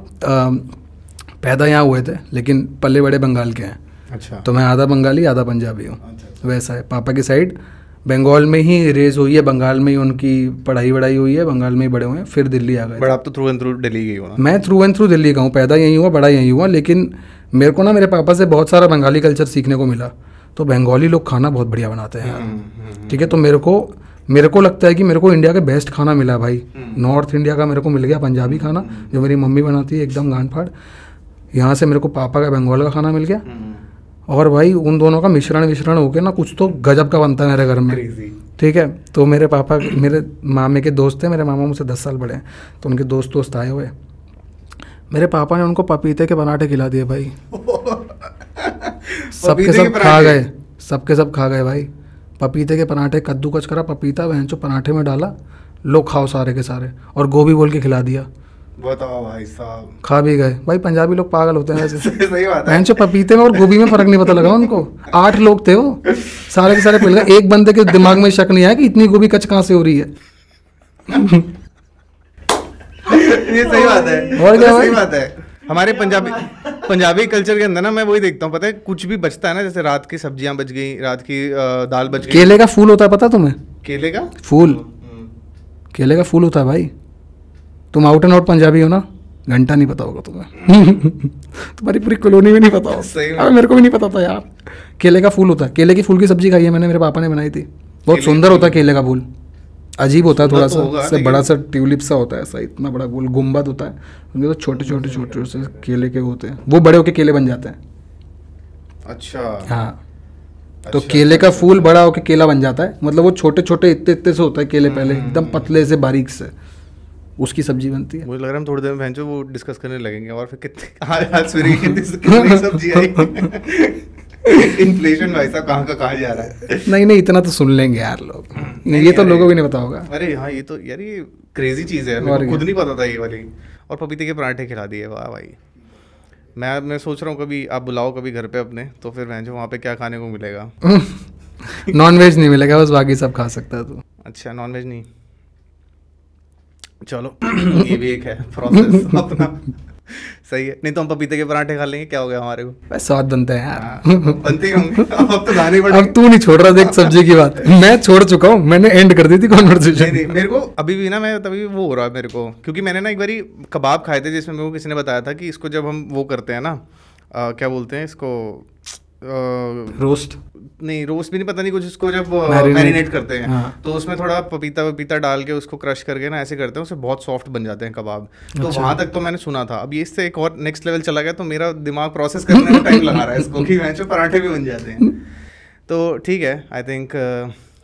पैदा यहाँ हुए थे, लेकिन पल्ले बड़े बंगाल के हैं। अच्छा। तो मैं आधा बंगाली आधा पंजाबी हूँ। अच्छा। वैसा है, पापा की साइड बंगाल में ही रेज हुई है, बंगाल में ही उनकी पढ़ाई हुई है, बंगाल में ही बड़े हुए हैं, फिर दिल्ली आ गए। बट आप तो थ्रू एंड थ्रू दिल्ली गई हो ना? मैं थ्रू एंड थ्रू दिल्ली का हूँ, पैदा यहीं हुआ, बड़ा यहीं हुआ, लेकिन मेरे को ना मेरे पापा से बहुत सारा बंगाली कल्चर सीखने को मिला। तो बंगाली लोग खाना बहुत बढ़िया बनाते हैं यार, ठीक है। तो मेरे को लगता है कि मेरे को इंडिया के बेस्ट खाना मिला भाई। नॉर्थ इंडिया का मेरे को मिल गया पंजाबी खाना, जो मेरी मम्मी बनाती है एकदम गांड फाड़। यहाँ से मेरे को पापा का बंगाल का खाना मिल गया, और भाई उन दोनों का मिश्रण होके ना कुछ तो गजब का बनता है मेरे घर में, ठीक है। तो मेरे पापा मेरे मामे के दोस्त थे, मेरे मामा मुझसे 10 साल बड़े हैं, तो उनके दोस्त आए हुए, मेरे पापा ने उनको पपीते के पराठे खिला दिए भाई। सबके सब खा गए भाई। पपीते के पराठे, कद्दूकस करा पपीता भैंचो पराठे में डाला, लो खाओ सारे के सारे, और गोभी बोल के खिला दिया। बताओ भाई साहब, खा भी गए भाई। पंजाबी लोग पागल होते हैं ऐसे। सही बात है। भैंचो पपीते में और गोभी में फर्क नहीं पता लगा उनको। 8 लोग थे वो, सारे के सारे पिल गए। एक बंदे के दिमाग में शक नहीं आया कि इतनी गोभी कच कहाँ से हो रही है। ये सही बात है, और क्या सही बात है। हमारे पंजाबी कल्चर के अंदर ना, मैं वही देखता हूँ, पता है कुछ भी बचता है ना, जैसे रात की सब्जियां बच गई, रात की दाल बच गई। केले का फूल होता है पता तुम्हें? केले का फूल होता है भाई। तुम आउट एंड आउट पंजाबी हो ना, घंटा नहीं पता होगा तुम्हें। तुम्हारी पूरी कॉलोनी में नहीं पता होगा। मेरे को भी नहीं पता था यार। केले का फूल होता है, केले की फूल की सब्जी खाई है मैंने, मेरे पापा ने बनाई थी। बहुत सुंदर होता है केले का फूल, अजीब होता है थोड़ा सा, बड़ा सा ट्यूलिप सा होता है, ऐसा इतना बड़ा गोल गुम्बद होता है। उनके तो छोटे छोटे से केले के होते हैं, वो बड़े होके केले बन जाते हैं। अच्छा। हाँ। तो अच्छा, केले का अच्छा, फूल बड़ा होकर केला बन जाता है, मतलब वो छोटे छोटे इतने इतने से होता है केले, पहले एकदम पतले से बारीक से, उसकी सब्जी बनती है। मुझे लग रहा है हम थोड़ी देर में भैंचो वो डिस्कस करने लगेंगे और फिर कितने आज फिर कितनी सब्जी आई। इन्फ्लेशन भाई साहब कहाँ का कहाँ जा रहा है। नहीं नहीं, इतना तो सुन लेंगे यार लोग, ये तो अरे, लोगों को भी नहीं पता होगा। अरे हाँ ये तो यार ये क्रेजी चीज़ है, और मेरे को खुद क्या। नहीं पता था ये वाली। और पपीते के पराठे खिला दिए, वाह भाई। मैं सोच रहा हूँ कभी आप बुलाओ कभी घर पे अपने, तो फिर भैंचो वहाँ पे क्या खाने को मिलेगा। नॉन वेज नहीं मिलेगा, बस बाकी सब खा सकता है तू। अच्छा नॉन वेज नहीं, चलो ये भी एक है प्रोसेस अपना। सही है, नहीं तो हम पपीते के पराठे खा लेंगे, क्या हो गया हमारे को। बस स्वाद बनते हैं यार। हाँ, बनते ही होंगे। अब तो खाने अब पड़ेंगे। तू नहीं छोड़ रहा, देख सब्जी की बात मैं छोड़ चुका हूँ, मैंने एंड कर दी थी नहीं कॉन्वर्सेशन। नहीं, मेरे को अभी भी ना, मैं तभी वो हो रहा है मेरे को, क्योंकि मैंने ना एक बारी कबाब खाए थे जिसमें मेरे को किसी ने बताया था कि इसको जब हम वो करते हैं ना, क्या बोलते हैं इसको, रोस्ट नहीं रोस्ट भी नहीं, पता नहीं कुछ, इसको जब Marinate। मैरिनेट करते हैं हाँ। तो उसमें थोड़ा पपीता वपीता डाल के उसको क्रश करके ना ऐसे करते हैं, उससे बहुत सॉफ्ट बन जाते हैं कबाब। तो अच्छा। वहाँ तक तो मैंने सुना था, अब ये इससे एक और नेक्स्ट लेवल चला गया, तो मेरा दिमाग प्रोसेस करने में टाइम लगा रहा है इसको कि वैसे पराठे भी बन जाते हैं। तो ठीक है, आई थिंक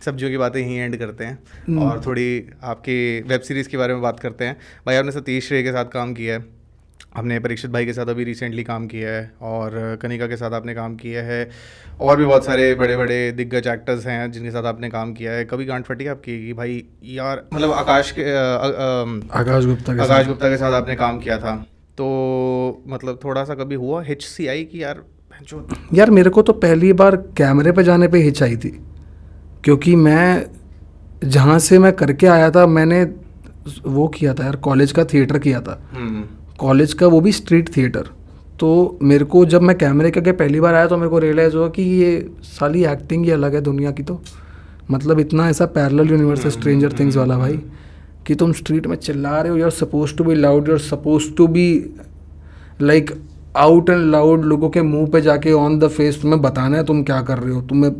सब्जियों की बातें यहीं एंड करते हैं और थोड़ी आपकी वेब सीरीज़ के बारे में बात करते हैं। भाई आपने सतीश रे के साथ काम किया है, हमने परीक्षित भाई के साथ अभी रिसेंटली काम किया है, और कनिका के साथ आपने काम किया है, और भी बहुत सारे बड़े बड़े दिग्गज एक्टर्स हैं जिनके साथ आपने काम किया है। कभी गांठ फटी आपकी कि भाई यार, मतलब आकाश गुप्ता के साथ आपने काम किया था, तो मतलब थोड़ा सा कभी हुआ HCI की यार जो। यार मेरे को तो पहली बार कैमरे पे जाने पे हिच आई थी, क्योंकि मैं जहाँ से मैं करके आया था, मैंने वो किया था यार, कॉलेज का थिएटर किया था, कॉलेज का, वो भी स्ट्रीट थिएटर। तो मेरे को जब मैं कैमरे के आगे पहली बार आया तो मेरे को रियलाइज़ हुआ कि ये साली एक्टिंग ही अलग है दुनिया की। तो मतलब इतना ऐसा पैरेलल यूनिवर्स है स्ट्रेंजर थिंग्स वाला भाई, कि तुम स्ट्रीट में चिल्ला रहे हो, you are suppose to be loud, you are suppose to be like out and loud, लोगों के मुंह पे जाके ऑन द फेस तुम्हें बताना है तुम क्या कर रहे हो, तुम्हें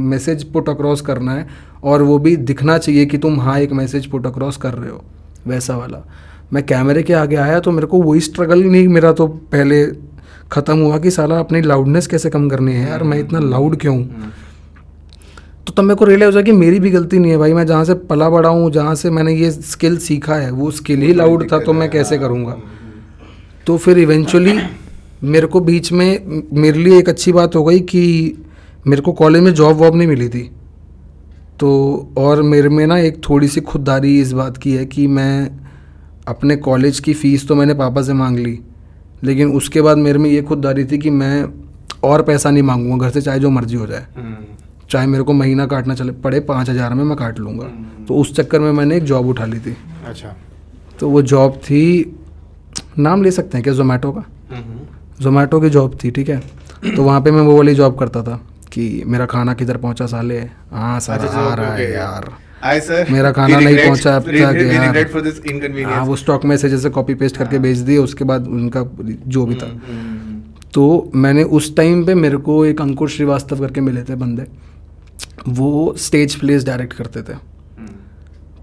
मैसेज पुट अक्रॉस करना है, और वो भी दिखना चाहिए कि तुम हाँ एक मैसेज पुट अक्रॉस कर रहे हो, वैसा वाला। मैं कैमरे के आगे आया तो मेरे को वही स्ट्रगल नहीं मेरा तो पहले ख़त्म हुआ कि साला अपनी लाउडनेस कैसे कम करनी है यार, मैं इतना लाउड क्यों हूँ। तो तब मेरे को रियलाइज हुआ कि मेरी भी गलती नहीं है भाई, मैं जहाँ से पला बड़ा हूँ, जहाँ से मैंने ये स्किल सीखा है, वो स्किल ही लाउड था, तो मैं कैसे करूँगा। तो फिर इवेंचुअली मेरे को बीच में, मेरे लिए एक अच्छी बात हो गई कि मेरे को कॉलेज में जॉब वॉब नहीं मिली थी, तो और मेरे में ना एक थोड़ी सी खुददारी इस बात की है कि मैं अपने कॉलेज की फ़ीस तो मैंने पापा से मांग ली, लेकिन उसके बाद मेरे में ये खुददारी थी कि मैं और पैसा नहीं मांगूंगा घर से, चाहे जो मर्जी हो जाए, चाहे मेरे को महीना काटना चले पड़े 5,000 में मैं काट लूँगा। तो उस चक्कर में मैंने एक जॉब उठा ली थी। अच्छा। तो वो जॉब थी, नाम ले सकते हैं क्या, जोमेटो का, जोमेटो की जॉब थी, ठीक है। तो वहाँ पे मैं वो वाली जॉब करता था कि मेरा खाना किधर पहुँचा साले, हाँ सर आ रहा है यार, मेरा खाना नहीं पहुँचा अब तक यार, हाँ वो स्टॉक में से जैसे कॉपी पेस्ट करके भेज दिए, उसके बाद उनका जो भी था। तो मैंने उस टाइम पे मेरे को एक अंकुर श्रीवास्तव करके मिले थे बंदे, वो स्टेज प्लेस डायरेक्ट करते थे।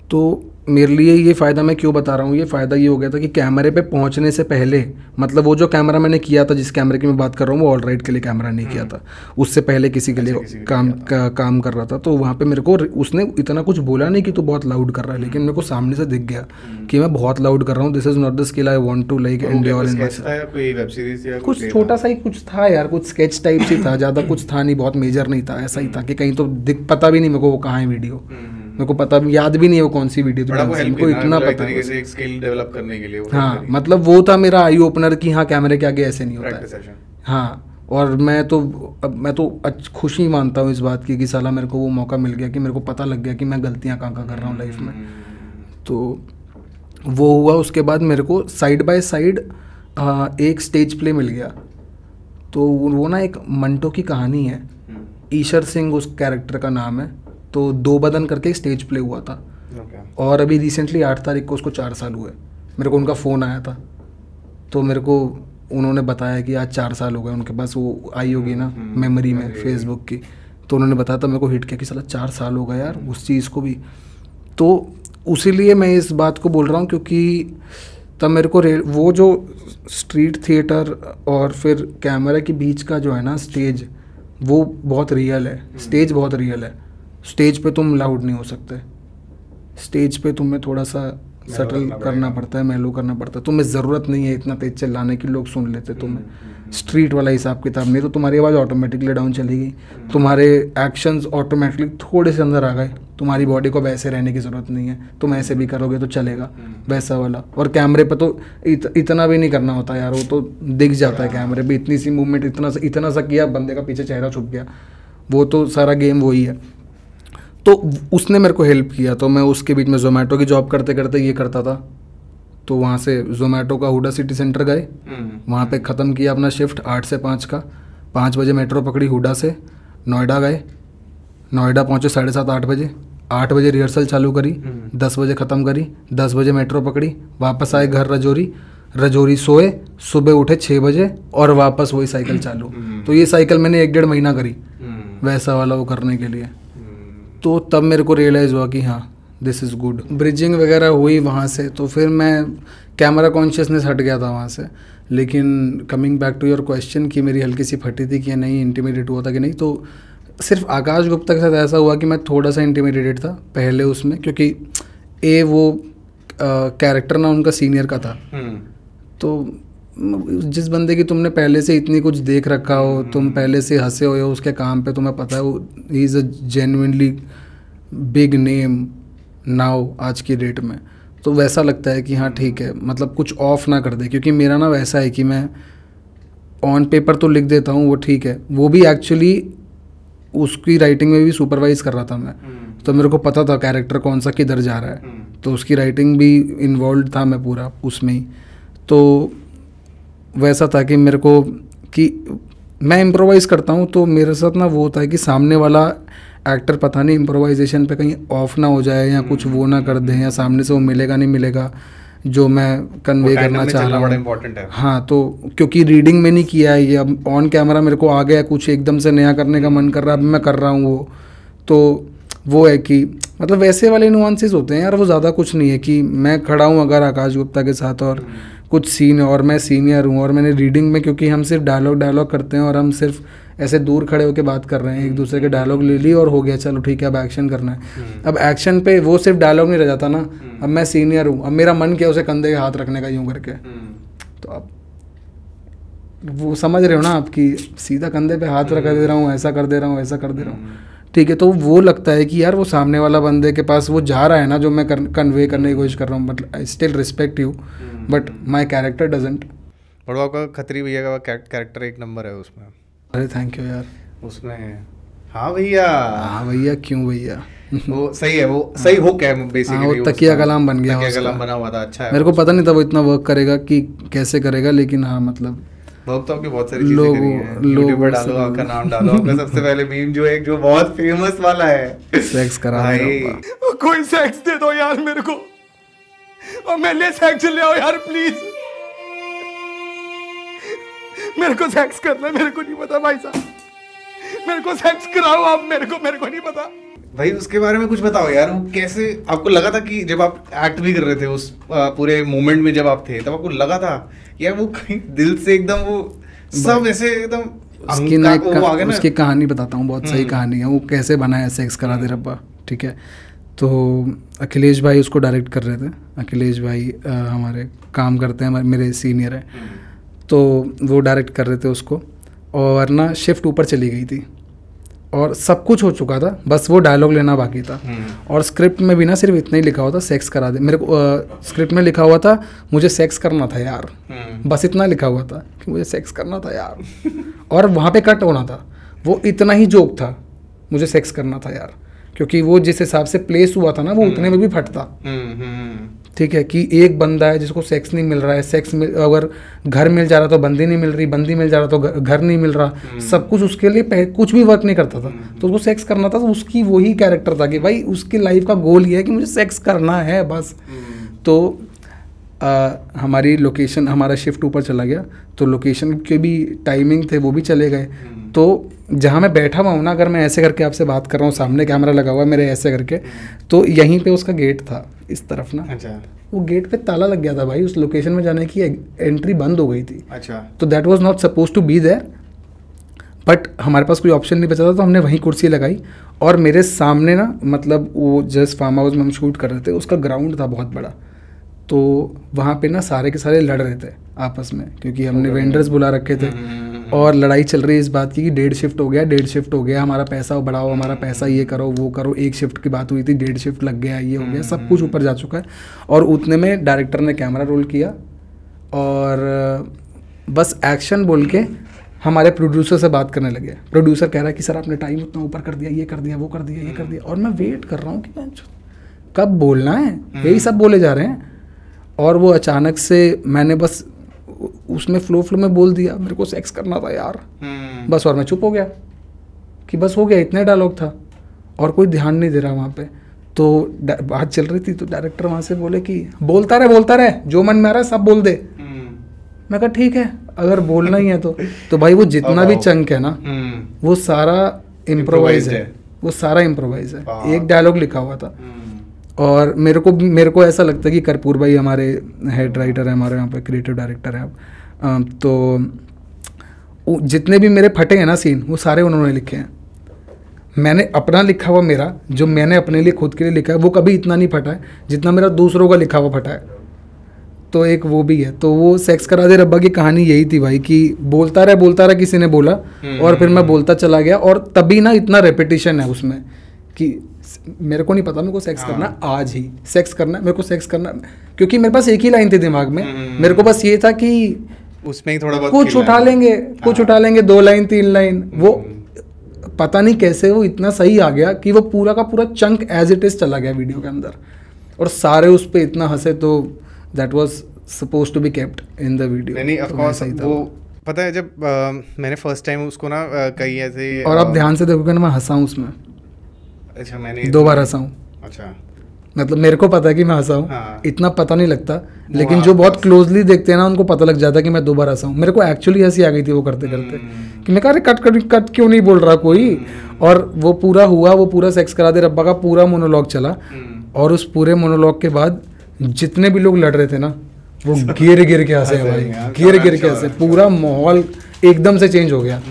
तो मेरे लिए ये फ़ायदा मैं क्यों बता रहा हूँ, ये फ़ायदा ये हो गया था कि कैमरे पे पहुँचने से पहले, मतलब वो जो कैमरा मैंने किया था, जिस कैमरे की मैं बात कर रहा हूँ, वो ऑल राइट के लिए कैमरा नहीं किया था, उससे पहले किसी के लिए काम कर रहा था। तो वहाँ पे मेरे को उसने इतना कुछ बोला नहीं कि तू बहुत लाउड कर रहा है, लेकिन मेरे को सामने से दिख गया कि मैं बहुत लाउड कर रहा हूँ, this is not the skill I want to like endure in my. कुछ छोटा सा ही कुछ था यार, कुछ स्केच टाइप से था, ज़्यादा कुछ था नहीं, बहुत मेजर नहीं था, ऐसा ही था कि कहीं तो पता भी नहीं मेरे को वो कहाँ है वीडियो, मेरे को पता भी याद भी नहीं है वो कौन सी वीडियो थी, मेरे को इतना पता है एक स्किल डेवलप करने के लिए। हाँ मतलब वो था मेरा आई ओपनर कि हाँ कैमरे के आगे ऐसे नहीं होता है। हाँ, और मैं तो खुशी मानता हूँ इस बात की कि साला मेरे को वो मौका मिल गया कि मेरे को पता लग गया कि मैं गलतियाँ कहाँ कर रहा हूँ लाइफ में। तो वो हुआ, उसके बाद मेरे को साइड बाय साइड एक स्टेज प्ले मिल गया। तो वो ना एक मंटो की कहानी है, ईशर सिंह उस कैरेक्टर का नाम है। तो 2 बदन करके स्टेज प्ले हुआ था। और अभी रिसेंटली 8 तारीख को उसको 4 साल हुए। मेरे को उनका फ़ोन आया था, तो मेरे को उन्होंने बताया कि आज 4 साल हो गए, उनके पास वो आई होगी ना मेमोरी में फेसबुक की, तो उन्होंने बताया था, मेरे को हिट किया कि साला 4 साल हो गए यार उस चीज़ को भी। तो उसीलिए मैं इस बात को बोल रहा हूँ, क्योंकि तब मेरे को वो जो स्ट्रीट थिएटर और फिर कैमरा के बीच का जो है ना स्टेज, वो बहुत रियल है, स्टेज बहुत रियल है। स्टेज पे तुम लाउड नहीं हो सकते, स्टेज पे तुम्हें थोड़ा सा सटल करना पड़ता है, मेलो करना पड़ता है। तुम्हें ज़रूरत नहीं है इतना तेज चिल्लाने की, लोग सुन लेते तुम्हें। स्ट्रीट वाला हिसाब किताब नहीं, तो तुम्हारी आवाज़ ऑटोमेटिकली डाउन चली गई, तुम्हारे एक्शंस ऑटोमेटिकली थोड़े से अंदर आ गए, तुम्हारी बॉडी को वैसे रहने की ज़रूरत नहीं है, तुम ऐसे भी करोगे तो चलेगा, वैसा वाला। और कैमरे पे तो इतना भी नहीं करना होता यार, वो तो दिख जाता है कैमरे पे, इतनी सी मूवमेंट, इतना सा किया, बंदे का पीछे चेहरा छुप गया, वो तो सारा गेम वही है। तो उसने मेरे को हेल्प किया। तो मैं उसके बीच में जोमेटो की जॉब करते करते ये करता था, तो वहाँ से जोमेटो का हुडा सिटी सेंटर गए, वहाँ पे ख़त्म किया अपना शिफ्ट 8 से 5 का। 5 बजे मेट्रो पकड़ी हुडा से, नोएडा गए, नोएडा पहुँचे 7:30 8 बजे। 8 बजे रिहर्सल चालू करी, 10 बजे ख़त्म करी, 10 बजे मेट्रो पकड़ी, वापस आए घर रजौरी सोए, सुबह उठे 6 बजे और वापस वही साइकिल चालू। तो ये साइकिल मैंने 1-1.5 महीना करी वैसा वाला वो करने के लिए। तो तब मेरे को रियलाइज़ हुआ कि हाँ दिस इज़ गुड। ब्रिजिंग वगैरह हुई वहाँ से, तो फिर मैं कैमरा कॉन्शियसनेस हट गया था वहाँ से। लेकिन coming back to your question कि मेरी हल्की सी फटी थी कि नहीं, इंटिमिडेट हुआ था कि नहीं, तो सिर्फ आकाश गुप्ता के साथ ऐसा हुआ कि मैं थोड़ा सा इंटिमिडेटेड था पहले उसमें, क्योंकि वो कैरेक्टर ना उनका सीनियर का था। तो जिस बंदे की तुमने पहले से इतनी कुछ देख रखा हो, तुम पहले से हंसे हुए हो उसके काम पे, तुम्हें पता है वो he is a genuinely big name now आज की डेट में, तो वैसा लगता है कि हाँ ठीक है, मतलब कुछ ऑफ ना कर दे। क्योंकि मेरा ना वैसा है कि मैं ऑन पेपर तो लिख देता हूँ, वो ठीक है, वो भी एक्चुअली उसकी राइटिंग में भी सुपरवाइज कर रहा था मैं, तो मेरे को पता था कैरेक्टर कौन सा किधर जा रहा है, तो उसकी राइटिंग भी इन्वॉल्व था मैं पूरा उसमें ही। तो वैसा था कि मेरे को कि मैं इम्प्रोवाइज करता हूँ, तो मेरे साथ ना वो होता है कि सामने वाला एक्टर पता नहीं इम्प्रोवाइजेशन पे कहीं ऑफ ना हो जाए या कुछ वो ना कर दे, या सामने से वो मिलेगा नहीं मिलेगा जो मैं कन्वे करना चाह रहा हूँ। हाँ, तो क्योंकि रीडिंग में नहीं किया है ये, अब ऑन कैमरा मेरे को आ गया कुछ एकदम से नया करने का मन कर रहा है, अब मैं कर रहा हूँ वो, तो वो है कि मतलब वैसे वाले नुआंसेस होते हैं यार, वो ज़्यादा कुछ नहीं है कि मैं खड़ा हूँ अगर आकाश गुप्ता के साथ और कुछ सीन है और मैं सीनियर हूँ और मैंने रीडिंग में, क्योंकि हम सिर्फ डायलॉग करते हैं और हम सिर्फ ऐसे दूर खड़े होकर बात कर रहे हैं, एक दूसरे के डायलॉग ले ली और हो गया, चलो ठीक है अब एक्शन करना है। अब एक्शन पे वो सिर्फ डायलॉग नहीं रह जाता ना, अब मैं सीनियर हूँ, अब मेरा मन क्या उसे कंधे के हाथ रखने का यूँ करके, तो अब वो समझ रहे हो ना आपकी, सीधा कंधे पे हाथ रख दे रहा हूँ, ऐसा कर दे रहा हूँ, ऐसा कर दे रहा हूँ, ठीक है। तो वो लगता है कि यार वो सामने वाला बंदे के पास वो जा रहा है ना जो मैं कन्वे करने की कोशिश कर रहा हूँ, but I still respect you but my character doesn't. But आपका खत्री भैया का कैरेक्टर एक नंबर है उसमें। अरे थैंक यू यार। उसमें हाँ भैया क्यों भैया वो सही है, वो सही हो क्या बेसिकली, वो तकिया कलाम बन गया, तकिया कलाम बना हुआ था। अच्छा है, मेरे को पता नहीं था वो इतना वर्क करेगा कि कैसे करेगा, लेकिन हाँ मतलब वर्क तो आपकी बहुत सारी चीजें करी हैं। यूट्यूब पे डालो, आपका नाम डालो, आपका सबसे पहले मीम जो एक जो बहुत फेमस वाला है, सेक्स करा भाई कोई सेक्स दे दो यार मेरे को, और मेरे लिए सेक्स ले आओ यार प्लीज, मेरे को सेक्स करना है, मेरे को नहीं पता भाई साहब, मेरे को सेक्स कराओ आप, मेरे को नहीं पता भाई। उसके बारे में कुछ बताओ यार, वो कैसे आपको लगा था कि जब आप एक्ट भी कर रहे थे उस पूरे मोमेंट में जब आप थे, तब आपको लगा था यार वो कहीं दिल से एकदम वो सब ऐसे एकदम उसकी कहानी बताता हूँ, बहुत सही कहानी है वो, कैसे बना है सेक्स करा दे रब्बा, ठीक है। तो अखिलेश भाई उसको डायरेक्ट कर रहे थे, अखिलेश भाई हमारे काम करते हैं, मेरे सीनियर हैं, तो वो डायरेक्ट कर रहे थे उसको, और ना शिफ्ट ऊपर चली गई थी और सब कुछ हो चुका था, बस वो डायलॉग लेना बाकी था। और स्क्रिप्ट में भी ना सिर्फ इतना ही लिखा हुआ था, सेक्स करा दे, मेरे को स्क्रिप्ट में लिखा हुआ था मुझे सेक्स करना था यार, बस इतना लिखा हुआ था कि मुझे सेक्स करना था यार, और वहाँ पे कट होना था, वो इतना ही जोक था, मुझे सेक्स करना था यार, क्योंकि वो जिस हिसाब से प्लेस हुआ था ना वो उतने में भी फटता, ठीक है, कि एक बंदा है जिसको सेक्स नहीं मिल रहा है, अगर घर मिल जा रहा तो बंदी नहीं मिल रही, बंदी मिल जा रहा तो घर नहीं मिल रहा, सब कुछ उसके लिए कुछ भी वर्क नहीं करता था, तो उसको सेक्स करना था, तो उसकी वही कैरेक्टर था कि भाई उसकी लाइफ का गोल ये है कि मुझे सेक्स करना है बस। तो हमारी लोकेशन, हमारा शिफ्ट ऊपर चला गया, तो लोकेशन के भी टाइमिंग थे वो भी चले गए, तो जहाँ मैं बैठा हुआ हूँ ना, अगर मैं ऐसे करके आपसे बात कर रहा हूँ, सामने कैमरा लगा हुआ है मेरे ऐसे करके, तो यहीं पे उसका गेट था इस तरफ ना, अच्छा, वो गेट पे ताला लग गया था भाई, उस लोकेशन में जाने की एंट्री बंद हो गई थी, अच्छा, तो that was not suppose to be there. But हमारे पास कोई ऑप्शन नहीं बचा था, तो हमने वहीं कुर्सी लगाई और मेरे सामने ना मतलब वो जिस फार्म हाउस में हम शूट कर रहे थे उसका ग्राउंड था बहुत बड़ा, तो वहाँ पे ना सारे के सारे लड़ रहे थे आपस में, क्योंकि हमने वेंडर्स बुला रखे थे और लड़ाई चल रही है इस बात की कि 1.5 शिफ्ट हो गया, 1.5 शिफ्ट हो गया, हमारा पैसा बढ़ाओ, हमारा पैसा ये करो वो करो। 1 शिफ्ट की बात हुई थी, 1.5 शिफ्ट लग गया, ये हो गया, सब कुछ ऊपर जा चुका है। और उतने में डायरेक्टर ने कैमरा रोल किया और बस एक्शन बोल के हमारे प्रोड्यूसर से बात करने लगे। प्रोड्यूसर कह रहा है कि सर आपने टाइम उतना ऊपर कर दिया, ये कर दिया, वो कर दिया, ये कर दिया। और मैं वेट कर रहा हूँ कि कब बोलना है, यही सब बोले जा रहे हैं। और वो अचानक से मैंने बस उसमें फ्लो में बोल दिया मेरे को सेक्स करना था यार, बस। और मैं चुप हो गया कि बस हो गया, इतने डायलॉग था और कोई ध्यान नहीं दे रहा वहाँ पे। तो बात चल रही थी तो डायरेक्टर वहाँ से बोले कि बोलता रहे, जो मन में आ रहा है सब बोल दे। मैं कहा ठीक है, अगर बोलना ही है तो भाई वो जितना भी चंक है ना वो सारा इम्प्रोवाइज है, वो सारा इम्प्रोवाइज है, एक डायलॉग लिखा हुआ था। और मेरे को ऐसा लगता है कि कर्पूर भाई हमारे हेड राइटर है, हमारे यहाँ पे क्रिएटिव डायरेक्टर है अब, तो जितने भी मेरे फटे हैं ना सीन वो सारे उन्होंने लिखे हैं। मैंने अपना लिखा हुआ मेरा जो मैंने अपने लिए खुद के लिए लिखा है वो कभी इतना नहीं फटा है जितना मेरा दूसरों का लिखा हुआ फटा है। तो एक वो भी है। तो वो सेक्स करा दे रब्बा की कहानी यही थी भाई कि बोलता रहा किसी ने बोला और फिर मैं बोलता चला गया। और तभी ना इतना रेपिटेशन है उसमें कि मेरे को नहीं पता मेरे को सेक्स करना, आज ही सेक्स करना, मेरे को सेक्स करना, क्योंकि मेरे पास एक ही लाइन थी दिमाग में। मेरे को बस ये था कि उसमें ही थोड़ा बहुत कुछ उठा लेंगे 2 लाइन 3 लाइन। वो पता नहीं कैसे वो इतना सही आ गया कि वो पूरा का पूरा चंक एज इट इज चला गया वीडियो के अंदर और सारे उस पर इतना हंसे। तो that was supposed to be kept in the video. नहीं ऑफ कोर्स वो पता है जब मैंने फर्स्ट टाइम उसको ना कई ऐसे और आप ध्यान से देखोगे ना मैं हंसा हूँ उसमें। अच्छा मैंने 2 बार हंसा हूँ। अच्छा मतलब मेरे को पता है कि मैं हंसा हूँ। हाँ। इतना पता नहीं लगता लेकिन जो बहुत क्लोजली देखते हैं ना उनको पता लग जाता है कि मैं 2 बार हंसा हूँ। मेरे को एक्चुअली हंसी आ गई थी वो करते करते कि मैं कह रहे कट क्यों नहीं बोल रहा कोई। और वो पूरा हुआ, वो पूरा सेक्स करा दे रब्बा का पूरा मोनोलॉग चला और उस पूरे मोनोलॉग के बाद जितने भी लोग लड़ रहे थे ना वो गिर के हंसे भाई, गिर के हंसे। पूरा माहौल एकदम से चेंज हो गया।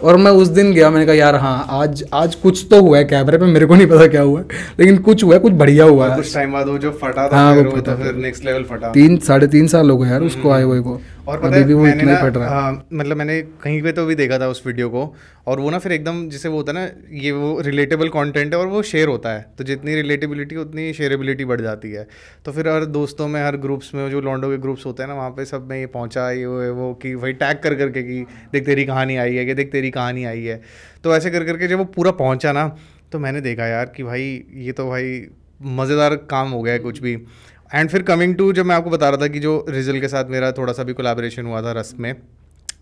और मैं उस दिन गया, मैंने कहा यार हाँ आज कुछ तो हुआ है कैमरे पे, मेरे को नहीं पता क्या हुआ है लेकिन कुछ हुआ है, कुछ बढ़िया हुआ है। कुछ टाइम बाद वो जो फटा था हाँ, वो तो फिर नेक्स्ट लेवल फटा। 3-3.5 साल हो गए यार उसको आए हुए को। और पता है मैंने ना मतलब मैंने कहीं पे तो भी देखा था उस वीडियो को और वो ना फिर एकदम जैसे वो होता है ना ये वो रिलेटेबल कंटेंट है और वो शेयर होता है तो जितनी रिलेटेबिलिटी उतनी शेयरेबिलिटी बढ़ जाती है। तो फिर हर दोस्तों में हर ग्रुप्स में जो लॉन्डो के ग्रुप्स होते हैं ना वहाँ पे सब में ये पहुँचा ये वो कि भाई टैग कर करके कि देख तेरी कहानी आई है, कि देख तेरी कहानी आई है। तो ऐसे कर करके जब वो पूरा पहुँचा ना तो मैंने देखा यार कि भाई ये तो भाई मज़ेदार काम हो गया है कुछ भी। एंड फिर कमिंग टू जब मैं आपको बता रहा था कि जो रिजल के साथ मेरा थोड़ा सा भी कोलैबोरेशन हुआ था रस्म में,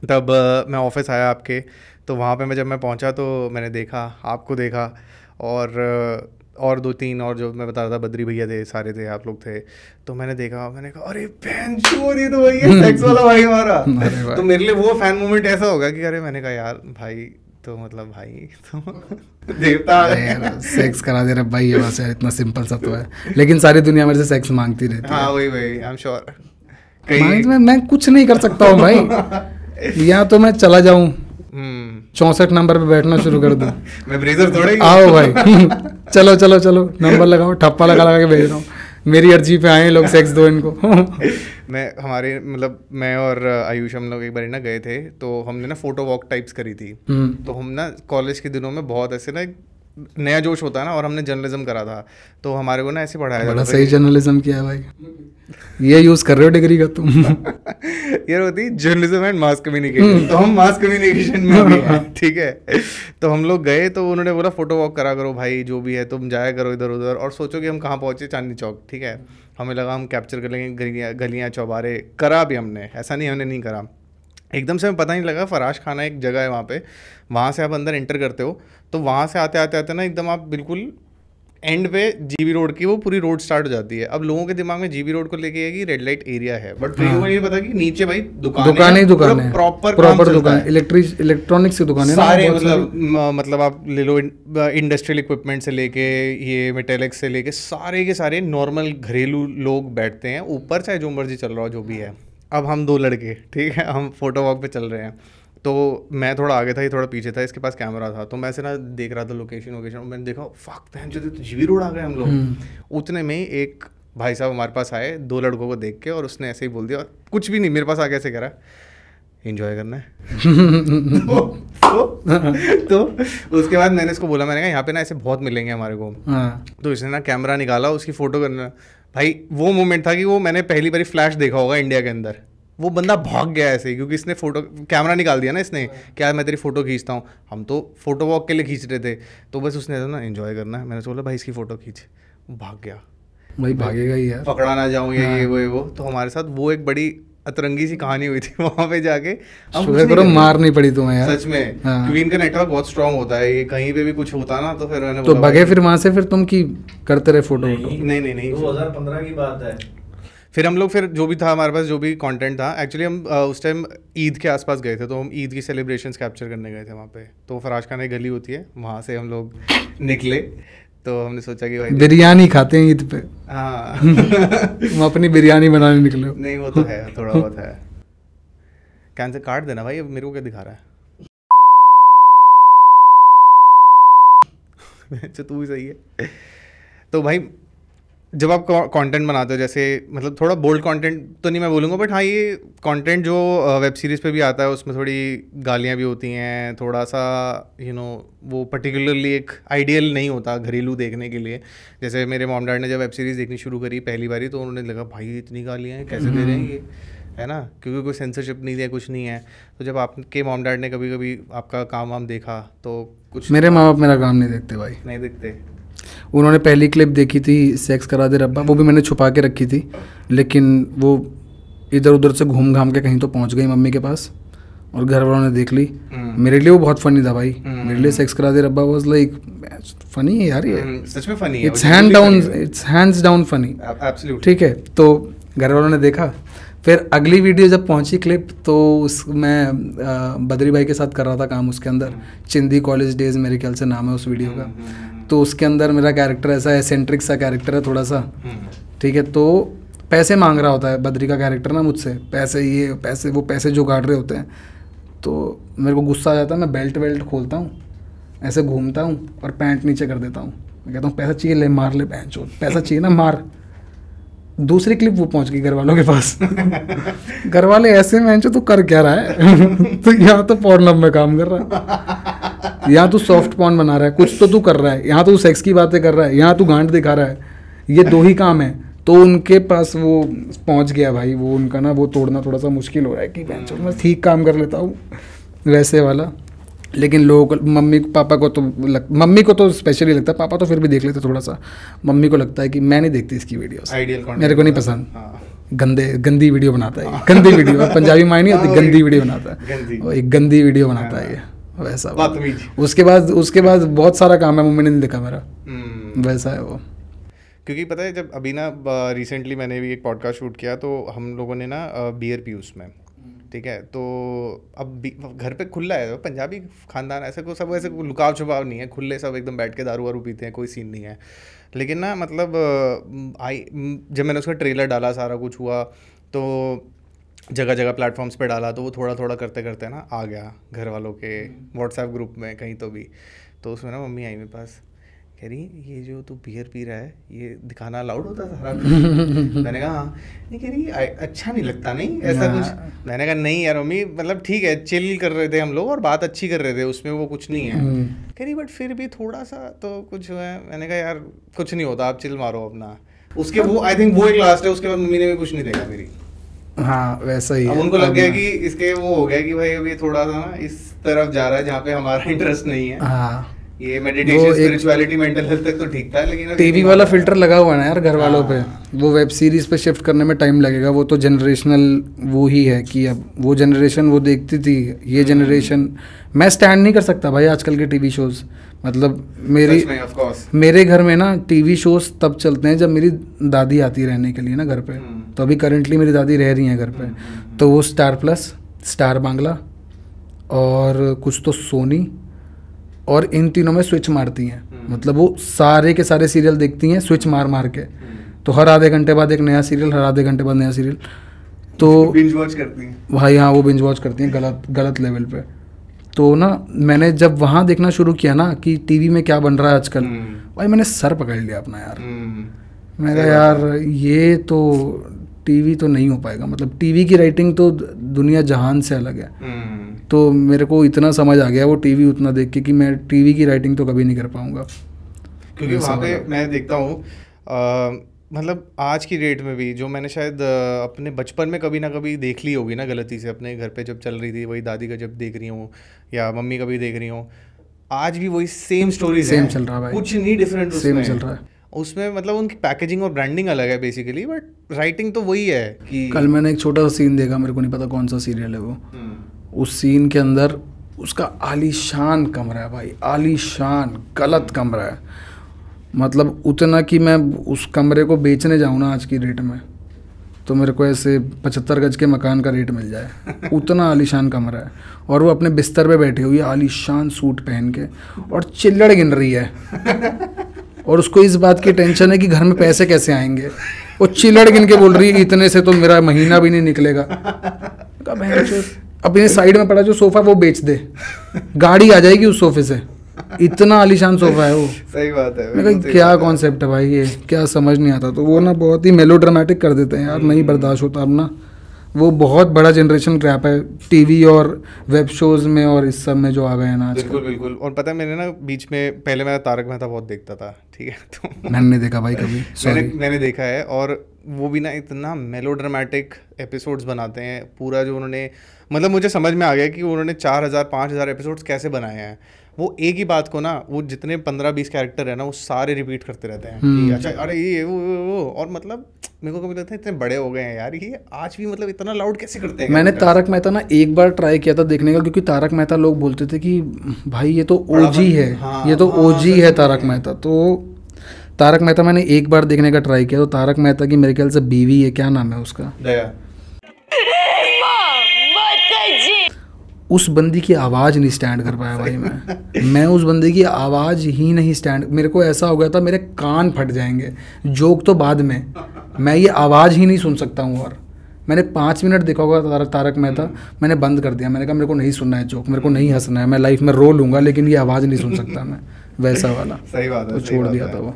तब मैं ऑफिस आया आपके, तो वहाँ पे जब मैं पहुँचा तो मैंने देखा आपको देखा और 2-3 और जो मैं बता रहा था बद्री भैया थे, सारे थे, आप लोग थे। तो मैंने देखा, मैंने कहा अरे बहन चोर ये तो वही है सेक्स वाला भाई हमारा। तो मेरे लिए वो फैन मोमेंट ऐसा होगा कि अरे मैंने कहा यार भाई तो मतलब भाई तो देवता सेक्स करा दे रहा भाई ये बस यार इतना सिंपल सा तो है। लेकिन सारी दुनिया मेरे से सेक्स मांगती रहती है। हाँ वही आई एम श्योर मैं कुछ नहीं कर सकता हूँ भाई। या तो मैं चला जाऊँ 64 नंबर पे बैठना शुरू कर दूँ मैं ब्रेजर थोड़े आओ भाई चलो नंबर लगाओ, ठप्पा लगा के भेज रहा हूँ मेरी अर्जी पे आए लोग सेक्स दो इनको। मैं हमारे मतलब मैं और आयुष हम लोग एक बार ना गए थे तो हमने ना फोटो वॉक टाइप्स करी थी। तो हम ना कॉलेज के दिनों में बहुत ऐसे ना नया जोश होता है ना और हमने जर्नलिज्म करा था तो हमारे को ना ऐसे पढ़ाया जाता था। बड़ा सही जर्नलिज्म किया भाई, ये यूज कर रहे हो डिग्री का तुम। यार होती जर्नलिज्म एंड मास कम्युनिकेशन, तो हम मास कम्युनिकेशन में भी हैं, ठीक है। तो हम लोग गए तो उन्होंने बोला फोटो वॉक करा करो भाई जो भी है, तुम जाया करो इधर उधर और सोचो कि हम कहाँ पहुँचे, चांदनी चौक, ठीक है। हमें लगा हम कैप्चर कर लेंगे गलियाँ चौबारे, करा भी हमने, ऐसा नहीं हमने नहीं करा। एकदम से हमें पता नहीं लगा फराश खाना एक जगह है वहाँ पे, वहाँ से आप अंदर एंटर करते हो तो वहाँ से आते आते ना एकदम आप बिल्कुल एंड पे जीबी रोड की वो पूरी रोड स्टार्ट हो जाती है। अब लोगों के दिमाग में जीबी रोड को लेके है कि रेड लाइट एरिया है, बट लोगों को ये पता कि नीचे भाई दुकान है, प्रॉपर दुकान, इलेक्ट्रॉनिक्स की दुकान है सारे, मतलब आप ले लो इंडस्ट्रियल इक्विपमेंट से लेके ये मेटेलिक्स से लेके सारे के सारे नॉर्मल घरेलू लोग बैठते हैं ऊपर, चाहे जो मर्जी चल रहा हो जो भी है। अब हम 2 लड़के, ठीक है, हम फोटो वॉक पे चल रहे हैं, तो मैं थोड़ा आगे था, ये थोड़ा पीछे था, इसके पास कैमरा था, तो मैं ऐसे ना देख रहा था लोकेशन, मैंने देखा फक बहन जो तो जीवी रोड आ गए हम लोग। उतने में एक भाई साहब हमारे पास आए 2 लड़कों को देख के, और उसने ऐसे ही बोल दिया, कुछ भी नहीं, मेरे पास आके ऐसे कह रहा एंजॉय करना है। तो उसके बाद मैंने इसको बोला, मैंने कहा यहाँ पे ना ऐसे बहुत मिलेंगे हमारे को। तो इसने ना कैमरा निकाला, उसकी फ़ोटो करना। भाई वो मोमेंट था कि वो मैंने पहली बारी फ्लैश देखा होगा इंडिया के अंदर। वो बंदा भाग गया ऐसे, क्योंकि इसने फोटो कैमरा निकाल दिया ना इसने, क्या मैं तेरी फ़ोटो खींचता हूँ। हम तो फोटो वॉक के लिए खींच रहे थे, तो बस उसने ना एंजॉय करना है। मैंने बोला भाई इसकी फ़ोटो खींच, वो भाग गया। भाई भागेगा ही यार, पकड़ा ना जाऊँ ये वो। तो हमारे साथ वो एक बड़ी अतरंगी सी कहानी हुई थी वहाँ पे जाके। शुक्र करो मार नहीं पड़ी तुम्हें यार, सच में। क्योंकि इनका नेटवर्क बहुत स्ट्रांग होता है, ये कहीं पे भी कुछ होता ना तो फिर मैंने तो भगे फिर वहाँ से, फिर तुम की करते रहे फोटो? नहीं 2015 की बात है। फिर हम लोग, फिर जो भी था हमारे पास, जो भी कंटेंट था, एक्चुअली हम उस टाइम ईद के आसपास गए थे, तो हम ईद की सेलिब्रेशंस कैप्चर करने गए थे वहाँ पे। तो फराज खान एक गली होती है, वहाँ से हम लोग निकले। तो हमने सोचा कि भाई बिरयानी खाते हैं ईद पे। हाँ हम अपनी बिरयानी बनाने निकले। नहीं वो तो है, थोड़ा बहुत है। कैंसर काट देना भाई, अब मेरे को क्या दिखा रहा है। तू ही सही है। तो भाई जब आप कंटेंट बनाते हो, जैसे मतलब थोड़ा बोल्ड कंटेंट तो नहीं मैं बोलूँगा, बट हाँ ये कंटेंट जो वेब सीरीज़ पे भी आता है, उसमें थोड़ी गालियाँ भी होती हैं, थोड़ा सा वो पर्टिकुलरली एक आइडियल नहीं होता घरेलू देखने के लिए। जैसे मेरे मॉम डैड ने जब वेब सीरीज़ देखनी शुरू करी पहली बारी, तो उन्होंने लगा भाई इतनी गालियाँ हैं कैसे दे रहे हैं ये, है ना, क्योंकि कोई सेंसरशिप नहीं दिया, कुछ नहीं है। तो जब आपके मॉम डैड ने कभी कभी आपका काम वाम देखा तो कुछ? मेरे माँ बाप मेरा काम नहीं देखते भाई, नहीं देखते। उन्होंने पहली क्लिप देखी थी सेक्स करा दे रब्बा, वो भी मैंने छुपा के रखी थी, लेकिन वो इधर उधर से घूम घाम के कहीं तो पहुंच गई मम्मी के पास, और घर वालों ने देख ली। मेरे लिए वो बहुत फनी था भाई, मेरे लिए सेक्स करा दे रब्बा वाज लाइक फनी है यार, ये सच में फनी है, it's hands down funny, absolutely ठीक है। तो घर वालों ने देखा, फिर अगली वीडियो जब पहुंची क्लिप, तो मैं बद्री भाई के साथ कर रहा था काम उसके अंदर, चिंदी कॉलेज डेज मेरे ख्याल से नाम है उस वीडियो का। तो उसके अंदर मेरा कैरेक्टर ऐसा एसेंट्रिक सा कैरेक्टर है थोड़ा सा, ठीक है। तो पैसे मांग रहा होता है बद्री का कैरेक्टर ना मुझसे, पैसे वो पैसे जो काट रहे होते हैं। तो मेरे को गुस्सा आ जाता है, मैं बेल्ट खोलता हूँ, ऐसे घूमता हूँ और पैंट नीचे कर देता हूँ। मैं कहता हूँ पैसा चाहिए, ले मार ले पैंट, पैसा चाहिए ना मार। दूसरी क्लिप वो पहुंच गई घर वालों के पास। घर वाले ऐसे में तू कर क्या रहा है? तो यहाँ तो पॉर्न में काम कर रहा है, यहाँ तू सॉफ्ट पॉर्न बना रहा है, कुछ तो तू कर रहा है, यहाँ तू सेक्स की बातें कर रहा है, यहाँ तू गांड दिखा रहा है, ये 2 ही काम है। तो उनके पास वो पहुंच गया भाई, वो उनका ना वो तोड़ना थोड़ा सा मुश्किल हो रहा है कि मैं ठीक काम कर लेता हूँ वैसे वाला। लेकिन लोगों को, मम्मी को तो स्पेशली लगता है, पापा तो फिर भी देख लेते थोड़ा सा, मम्मी को लगता है कि मैं नहीं देखती इसकी वीडियोस, मेरे को नहीं पसंद। हाँ। गंदी वीडियो बनाता है, गंदी वीडियो, पंजाबी मायने नहीं होती, गंदी वीडियो बनाता है, और एक गंदी वीडियो बनाता है ये, वैसा। उसके बाद बहुत सारा काम है, मम्मी ने नहीं देखा मेरा, वैसा है वो। क्योंकि पता है जब अभी ना रिसेंटली मैंने भी एक पॉडकास्ट शूट किया, तो हम लोगों ने ना बियर पी उसमें, ठीक है। तो अब घर पे खुला है, पंजाबी खानदान, ऐसे को सब ऐसे लुकाव छुपाव नहीं है, खुले सब एकदम बैठ के दारू वारू पीते हैं, कोई सीन नहीं है। लेकिन ना मतलब जब मैंने उसका ट्रेलर डाला, सारा कुछ हुआ, तो जगह जगह प्लेटफॉर्म्स पे डाला, तो वो थोड़ा थोड़ा करते करते ना आ गया घर वालों के व्हाट्सएप ग्रुप में कहीं तो भी। तो उसमें ना मम्मी आई मेरे पास, कह रही ये जो तू बियर पी रहा है ये दिखाना अलाउड होता है सारा? मैंने कहा हाँ। नहीं, कह रही अच्छा नहीं लगता नहीं ऐसा कुछ? मैंने कहा नहीं यार मम्मी, मतलब ठीक है चिल कर रहे थे हम लोग और बात अच्छी कर रहे थे, उसमें वो कुछ नहीं है। कह रही बट फिर भी थोड़ा सा तो कुछ है। मैंने कहा यार कुछ नहीं होता, आप चिल मारो अपना। उसके वो आई थिंक वो एक लास्ट है, उसके बाद मम्मी ने भी कुछ नहीं देखा मेरी। हाँ वैसा ही है। उनको लग गया कि इसके वो हो गया कि भाई अभी थोड़ा सा ना इस तरफ जा रहा है जहाँ पे हमारा इंटरेस्ट नहीं है। हाँ ये मेडिटेशन, स्पिरिचुअलिटी, मेंटल हेल्थ तक तो ठीक था, लेकिन टीवी वाला फिल्टर लगा हुआ है ना यार घर वालों पे, वो वेब सीरीज पे शिफ्ट करने में टाइम लगेगा। वो तो जनरेशनल वो ही है कि अब वो जनरेशन वो देखती थी, ये जनरेशन मैं स्टैंड नहीं कर सकता भाई आजकल के टीवी शोज। मतलब मेरे घर में ना टीवी शोज तब चलते हैं जब मेरी दादी आती रहने के लिए ना घर पे। तो अभी करेंटली मेरी दादी रह रही हैं घर पे, तो वो स्टार प्लस, स्टार बांग्ला और कुछ तो सोनी, और इन तीनों में स्विच मारती हैं। मतलब वो सारे के सारे सीरियल देखती हैं स्विच मार मार के। तो हर आधे घंटे बाद एक नया सीरियल, हर आधे घंटे बाद नया सीरियल। तो बिंज वॉच करती हैं भाई, हाँ वो बिंज वॉच करती हैं गलत लेवल पे। तो ना मैंने जब वहाँ देखना शुरू किया ना कि टीवी में क्या बन रहा है आजकल, भाई मैंने सर पकड़ लिया अपना यार। मैं कहा यार ये तो टीवी तो नहीं हो पाएगा, मतलब टीवी की राइटिंग तो दुनिया जहान से अलग है। तो मेरे को इतना समझ आ गया वो टीवी उतना देख के कि मैं टीवी की राइटिंग तो कभी नहीं कर पाऊंगा। क्योंकि वहाँ पे मैं देखता हूँ मतलब आज की डेट में भी जो मैंने शायद अपने बचपन में कभी ना कभी देख ली होगी ना गलती से, अपने घर पे जब चल रही थी वही दादी का जब देख रही हूँ या मम्मी का भी देख रही हूँ, आज भी वही सेम स्टोरी सेम चल रहा है भाई, कुछ नहीं डिफरेंट सेम चल रहा है उसमें। मतलब उनकी पैकेजिंग और ब्रांडिंग अलग है बेसिकली, बट राइटिंग तो वही है कि कल मैंने एक छोटा सा सीन देखा, मेरे को नहीं पता कौन सा सीरियल है वो, उस सीन के अंदर उसका आलीशान कमरा है भाई, आलीशान गलत कमरा है, मतलब उतना कि मैं उस कमरे को बेचने जाऊँ ना आज की रेट में तो मेरे को ऐसे 75 गज के मकान का रेट मिल जाए, उतना आलीशान कमरा है। और वो अपने बिस्तर पे बैठी हुई है आलीशान सूट पहन के और चिल्लड़ गिन रही है और उसको इस बात की टेंशन है कि घर में पैसे कैसे आएंगे। वो चिल्लड़ गिन के बोल रही है इतने से तो मेरा महीना भी नहीं निकलेगा। अपने साइड में पड़ा जो सोफा वो बेच दे, गाड़ी आ जाएगी उस सोफे से, इतना आलीशान सोफा है वो। सही बात है। मैं कहा क्या कॉन्सेप्ट है भाई, ये क्या समझ नहीं आता। तो वो ना बहुत ही मेलोड्रामेटिक कर देते हैं यार, नहीं बर्दाश्त होता अब ना। वो बहुत बड़ा जनरेशन गैप है टीवी और वेब शोज में और इस सब में जो आ गए हैं ना। बिल्कुल बिल्कुल। और पता है मैंने ना बीच में पहले मैं तारक मेहता बहुत देखता था, ठीक है, तो मैंने नहीं देखा भाई कभी, मैंने देखा है। और वो भी ना इतना मेलोड्रामेटिक एपिसोड्स बनाते हैं, पूरा जो उन्होंने, मतलब मुझे समझ में आ गया कि उन्होंने 4000-5000 एपिसोड्स कैसे बनाए हैं। वो एक ही बात को ना, वो जितने 15-20 कैरेक्टर है ना, वो सारे रिपीट करते रहते हैं कि अच्छा अरे ये वो। और मतलब मेरे को कभी लगता है इतने बड़े हो गए हैं यार, ये आज भी मतलब इतना लाउड कैसे करते हैं। मैंने तारक मेहता ना एक बार ट्राई किया था देखने का, क्योंकि तारक मेहता लोग बोलते थे कि भाई ये तो ओजी है, ये तो ओजी है तारक मेहता। तो तारक मेहता मैंने एक बार देखने का ट्राई किया। तो तारक मेहता की मेरे ख्याल से बीवी है, क्या नाम है उसका, दया। उस बंदी की आवाज़ नहीं स्टैंड कर पाया भाई मैं उस बंदी की आवाज़ ही नहीं स्टैंड, मेरे को ऐसा हो गया था मेरे कान फट जाएंगे। जोक तो बाद में, मैं ये आवाज़ ही नहीं सुन सकता हूँ। और मैंने 5 मिनट देखा होगा तारक मेहता, मैंने बंद कर दिया। मैंने कहा मेरे को नहीं सुनना है जोक, मेरे को नहीं हंसना है, मैं लाइफ में रो लूँगा लेकिन ये आवाज़ नहीं सुन सकता मैं, वैसा वाला। सही बात है, तो छोड़ दिया था वो।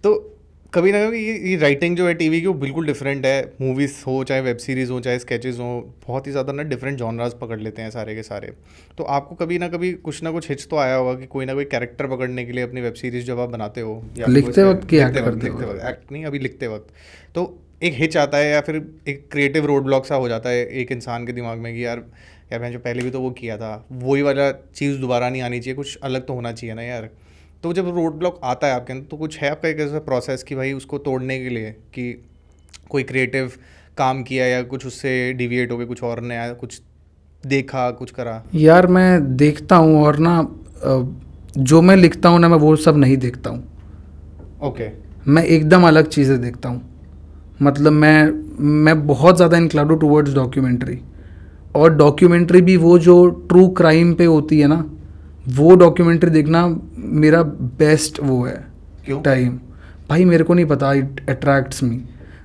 तो कभी ना कभी ये राइटिंग जो है टीवी की वो बिल्कुल डिफरेंट है। मूवीज़ हो चाहे वेब सीरीज़ हो चाहे स्केचेस हो, बहुत ही ज़्यादा ना डिफरेंट जॉनरास पकड़ लेते हैं सारे के सारे। तो आपको कभी ना कभी कुछ ना कुछ हिच तो आया होगा कि कोई ना कोई कैरेक्टर पकड़ने के लिए अपनी वेब सीरीज़ जब आप बनाते हो या लिखते वक्त की एक्ट करते हो, एक्ट नहीं अभी लिखते वक्त, तो एक हिच आता है या फिर एक क्रिएटिव रोड ब्लॉक सा हो जाता है एक इंसान के दिमाग में कि यार मैंने जो पहले भी तो वो किया था, वही वाला चीज़ दोबारा नहीं आनी चाहिए, कुछ अलग तो होना चाहिए ना यार। तो जब रोड ब्लॉक आता है आपके अंदर, तो कुछ है आपका एक ऐसा प्रोसेस कि भाई उसको तोड़ने के लिए कि कोई क्रिएटिव काम किया या कुछ उससे डिविएट हो गया, कुछ और नया कुछ देखा, कुछ करा? यार मैं देखता हूँ और ना जो मैं लिखता हूँ ना, मैं वो सब नहीं देखता हूँ। ओके। मैं एकदम अलग चीज़ें देखता हूँ। मतलब मैं बहुत ज़्यादा इंक्लाइंड टूवर्ड्स डॉक्यूमेंट्री, और डॉक्यूमेंट्री भी वो जो ट्रू क्राइम पे होती है ना, वो डॉक्यूमेंट्री देखना मेरा बेस्ट वो है। क्यों? टाइम भाई मेरे को नहीं पता, इट अट्रैक्ट्स मी।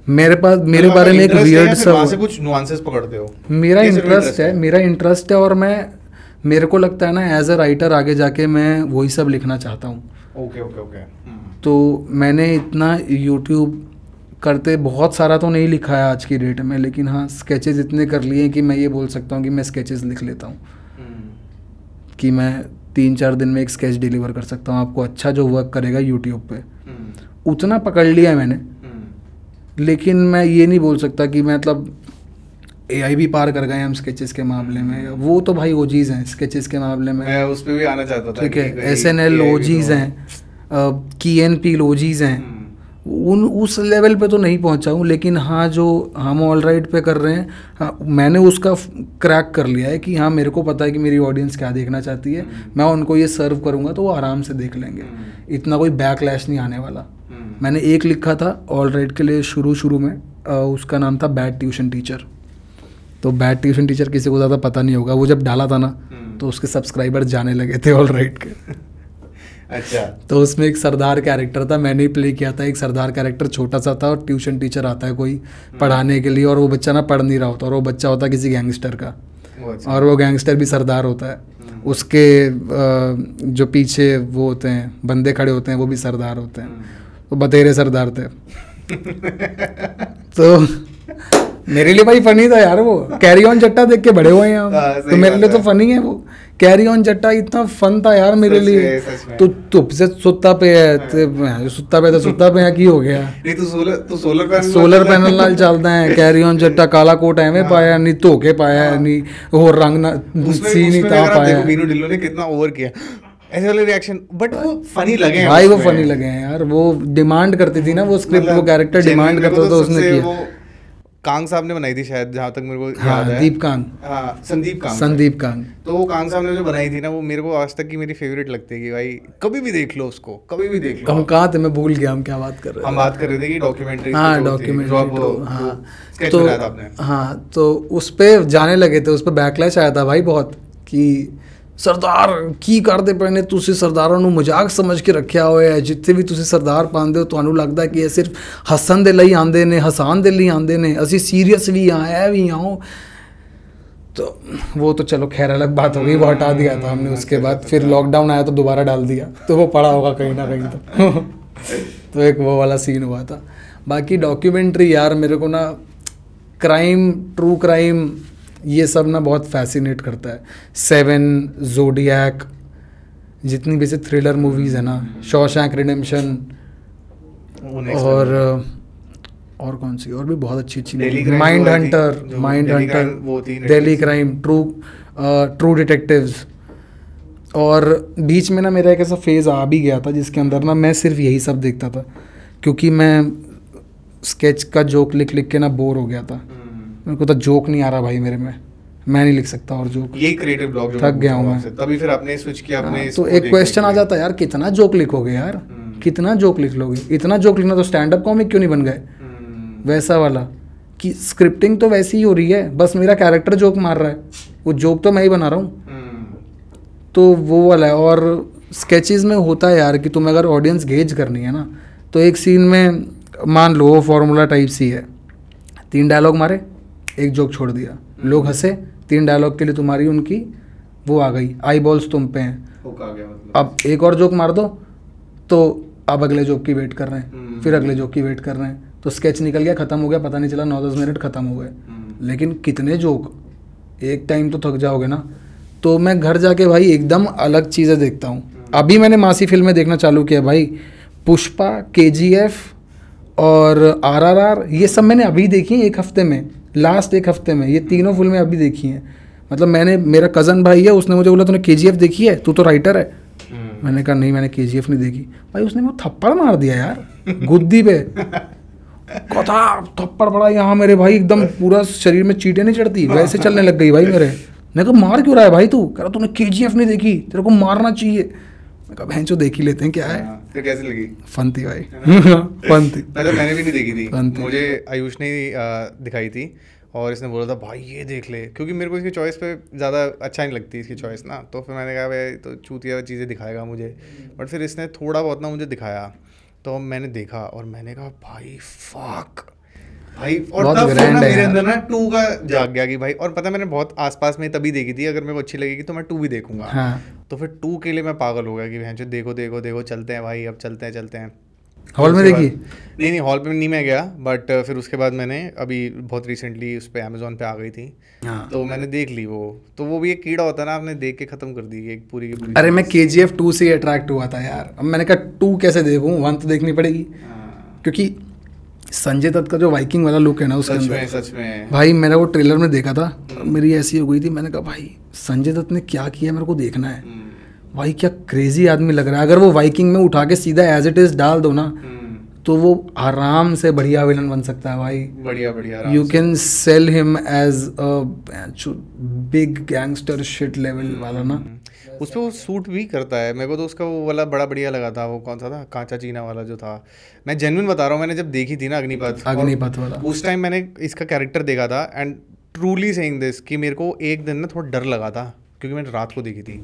मेरे बारे में एक वियर्ड सा से कुछ नुआंसेस पकड़ते हो? मेरा इंटरेस्ट है और मेरे को लगता है ना एज अ राइटर आगे जाके मैं वही सब लिखना चाहता हूँ। ओके। तो मैंने इतना यूट्यूब करते बहुत सारा तो नहीं लिखा है आज की डेट में, लेकिन हाँ स्केचेस इतने कर लिए कि मैं ये बोल सकता हूँ कि मैं स्केचेस लिख लेता हूँ, कि मैं 3-4 दिन में एक स्केच डिलीवर कर सकता हूँ आपको, अच्छा जो वर्क करेगा यूट्यूब पे। उतना पकड़ लिया मैंने, लेकिन मैं ये नहीं बोल सकता कि मतलब AI भी पार कर गए हम स्केचेस के मामले में। वो तो भाई ओजीज हैं स्केचेस के मामले में, मैं उस पे भी आना चाहता था। ठीक है, SNL ओजीज हैं, KNP ओजीज हैं, उस लेवल पे तो नहीं पहुंचा हूँ, लेकिन हाँ जो हम ऑल राइट पे कर रहे हैं, हाँ, मैंने उसका क्रैक कर लिया है कि हाँ मेरे को पता है कि मेरी ऑडियंस क्या देखना चाहती है, मैं उनको ये सर्व करूँगा तो वो आराम से देख लेंगे, इतना कोई बैकलैश नहीं आने वाला। मैंने एक लिखा था ऑल राइट के लिए शुरू में, उसका नाम था बैड ट्यूशन टीचर। तो बैड ट्यूशन टीचर किसी को ज़्यादा पता नहीं होगा, वो जब डाला था ना तो उसके सब्सक्राइबर जाने लगे थे ऑल राइट के। अच्छा। तो उसमें एक सरदार कैरेक्टर था, मैंने ही प्ले किया था। एक सरदार कैरेक्टर छोटा सा था और ट्यूशन टीचर आता है कोई पढ़ाने के लिए, और वो बच्चा ना पढ़ नहीं रहा होता, और वो बच्चा होता है किसी गैंगस्टर का, और वो गैंगस्टर भी सरदार होता है। उसके जो पीछे वो होते हैं बंदे खड़े होते हैं वो भी सरदार होते हैं, वो बतेरे सरदार थे। तो मेरे लिए भाई फनी था यार वो। कैरी ऑन जट्टा देख के बड़े हुए हैं हम, तो मेरे लिए तो फनी है वो। कैरी ऑन जट्टा इतना फन था यार मेरे लिए। तो तुप से सुत्ता पे है, सुत्ता पे है की हो गया। नहीं तू सोलर पैनल नाल चलदा है। कैरी ऑन जट्टा काला कोट एवें पाया नहीं, धोके पाया नहीं, और रंग ना सी नहीं ता पाया। मीनू ढिल्लों ने कितना ओवर किया ऐसे वाले रिएक्शन, बट वो फनी लगे भाई, वो फनी लगे हैं यार। वो डिमांड करती थी ना वो स्क्रिप्ट, वो कैरेक्टर डिमांड करता था, उसने किया। कांग साहब ने बनाई थी शायद, जहाँ तक मेरे को याद है। दीप कांग, संदीप कांग। तो वो कांग साहब ने जो बनाई थी ना, वो मेरे को आज तक की मेरी फेवरेट लगती है कि भाई कभी भी देख लो उसको, कभी भी देख लो। हम कहाँ थे, मैं भूल गया हम क्या बात कर रहे थे। हम बात कर रहे थे कि डॉक्यूमेंट्री। हाँ, डॉक्यूमेंट्री। तो हाँ, तो उस पर जाने लगे थे, उस पर बैकलैश आया था भाई बहुत, कि सरदार की करते पहने तुसी सरदारों ਨੂੰ मजाक समझ के रखा होया है। जितने भी तुसी सरदार पाते हो ਤੁਹਾਨੂੰ लगता है कि ये सिर्फ हसन ਦੇ ਲਈ ਆਂਦੇ ਨੇ, हसान ਦੇ ਲਈ ਆਂਦੇ ਨੇ, ਅਸੀਂ सीरियस भी आए भी आओ। तो वो तो चलो खैर अलग बात हो गई, वो हटा दिया था हमने उसके बाद। फिर लॉकडाउन आया तो दोबारा डाल दिया, तो वो पड़ा होगा कहीं ना कहीं। तो एक वो वाला सीन हुआ था। बाकी डॉक्यूमेंट्री यार मेरे को ना क्राइम, ट्रू क्राइम, ये सब ना बहुत फैसिनेट करता है। 7, ज़ोडिएक, जितनी भी से थ्रिलर मूवीज़ है ना, शॉशैंक रिडेम्पशन, और कौन सी और भी बहुत अच्छी अच्छी, mind Hunter, Delhi crime, true detectives. और बीच में ना मेरा एक ऐसा फेज़ आ भी गया था जिसके अंदर ना मैं सिर्फ यही सब देखता था, क्योंकि मैं स्केच का जोक लिख लिख के ना बोर हो गया था। मेरे को तो जोक नहीं आ रहा भाई मेरे में, मैं नहीं लिख सकता और जोक। यही क्रिएटिव ब्लॉक थक गया हूँ मैं। तभी फिर आपने स्विच किया अपने। तो एक क्वेश्चन आ जाता है यार, कितना जोक लिखोगे यार, कितना जोक लिख लोगे? इतना जोक लिखना तो स्टैंड अप कॉमिक क्यों नहीं बन गए वैसा वाला, कि स्क्रिप्टिंग तो वैसी ही हो रही है, बस मेरा कैरेक्टर जोक मार रहा है, वो जोक तो मैं ही बना रहा हूँ। तो वो वाला है। और स्केचेस में होता है यार कि तुम्हें अगर ऑडियंस गेज करनी है ना, तो एक सीन में मान लो फॉर्मूला टाइप सी है, 3 डायलॉग मारे, एक जोक छोड़ दिया, लोग हंसे, 3 डायलॉग के लिए तुम्हारी उनकी वो आ गई, आई बॉल्स तुम पे हैं, अब एक और जोक मार दो, तो अब अगले जोक की वेट कर रहे हैं, फिर अगले जोक की वेट कर रहे हैं, तो स्केच निकल गया, ख़त्म हो गया, पता नहीं चला 9-10 मिनट ख़त्म हो गए। लेकिन कितने जोक, एक टाइम तो थक जाओगे ना। तो मैं घर जाके भाई एकदम अलग चीज़ें देखता हूँ। अभी मैंने मासी फिल्में देखना चालू किया भाई, पुष्पा, KGF और RRR, ये सब मैंने अभी देखी हैं एक हफ्ते में, लास्ट एक हफ्ते में ये तीनों फिल्में अभी देखी हैं। मतलब मैंने, मेरा कज़न भाई है, उसने मुझे बोला तूने KGF देखी है, तू तो राइटर है। मैंने कहा नहीं, मैंने KGF नहीं देखी। भाई उसने वो थप्पड़ मार दिया यार गुद्दी पे, कथा थप्पड़ पड़ा यहाँ मेरे भाई, एकदम पूरा शरीर में चीटें नहीं चढ़ती वैसे चलने लग गई भाई मेरे। मैं कहा मार क्यों रहा है भाई तू? कह रहा तूने KGF नहीं देखी, तेरे को मारना चाहिए। मैं कहा बहन चो देख ही लेते हैं क्या है। फिर कैसी लगी? फन थी भाई फन थी। मतलब मैंने भी नहीं देखी थी, मुझे आयुष ने दिखाई थी और इसने बोला था भाई ये देख ले, क्योंकि मेरे को इसकी चॉइस पे ज़्यादा अच्छा नहीं लगती इसकी चॉइस ना। तो फिर मैंने कहा भाई तो चूतिया चीज़ें दिखाएगा मुझे, बट फिर इसने थोड़ा बहुत ना मुझे दिखाया, तो मैंने देखा और मैंने कहा भाई फक भाई। और तब ना मेरे अंदर ना 2 का जाग गया कि भाई, और पता मैंने बहुत आसपास में तभी देखी थी, अगर मेरे को अच्छी लगेगी तो मैं 2 भी देखूंगा। हाँ। तो फिर 2 के लिए मैं पागल हो गया कि भैंचो देखो देखो देखो चलते हैं भाई, अब चलते हैं। हॉल में देखी? नहीं हॉल पे नहीं मैं गया, बट फिर उसके बाद मैंने अभी बहुत रिसेंटली उस पर अमेजोन पे आ गई थी। हाँ। तो मैंने देख ली वो, तो वो भी एक कीड़ा होता है ना, आपने देख के खत्म कर दी एक पूरी की पूरी। अरे मैं KGF 2 से अट्रैक्ट हुआ था यार। अब मैंने कहा 2 कैसे देखूं, 1 तो देखनी पड़ेगी। क्योंकि संजय दत्त का जो वाइकिंग वाला लुक है ना उसके अंदर, सच में भाई मेरा वो ट्रेलर में देखा था, मेरी ऐसी हो गई थी, मैंने कहा भाई संजय दत्त ने क्या किया मेरे को देखना है भाई, क्या क्रेजी आदमी लग रहा है। अगर वो वाइकिंग में उठा के सीधा एज इट इज डाल दो ना, तो वो आराम से बढ़िया विलन बन सकता है भाई। बढ़िया you can sell him as a big gangster shit level वाला ना। उस पर वो सूट भी करता है। मेरे को तो उसका वो वाला बड़ा बढ़िया लगा था। वो कौन सा था, कांचा चीना वाला जो था। मैं जेन्युइन बता रहा हूँ, मैंने जब देखी थी ना अग्निपथ वाला, उस टाइम मैंने इसका कैरेक्टर देखा था, एंड ट्रूली सेइंग दिस कि मेरे को एक दिन ना थोड़ा डर लगा था, क्योंकि मैंने रात को देखी थी।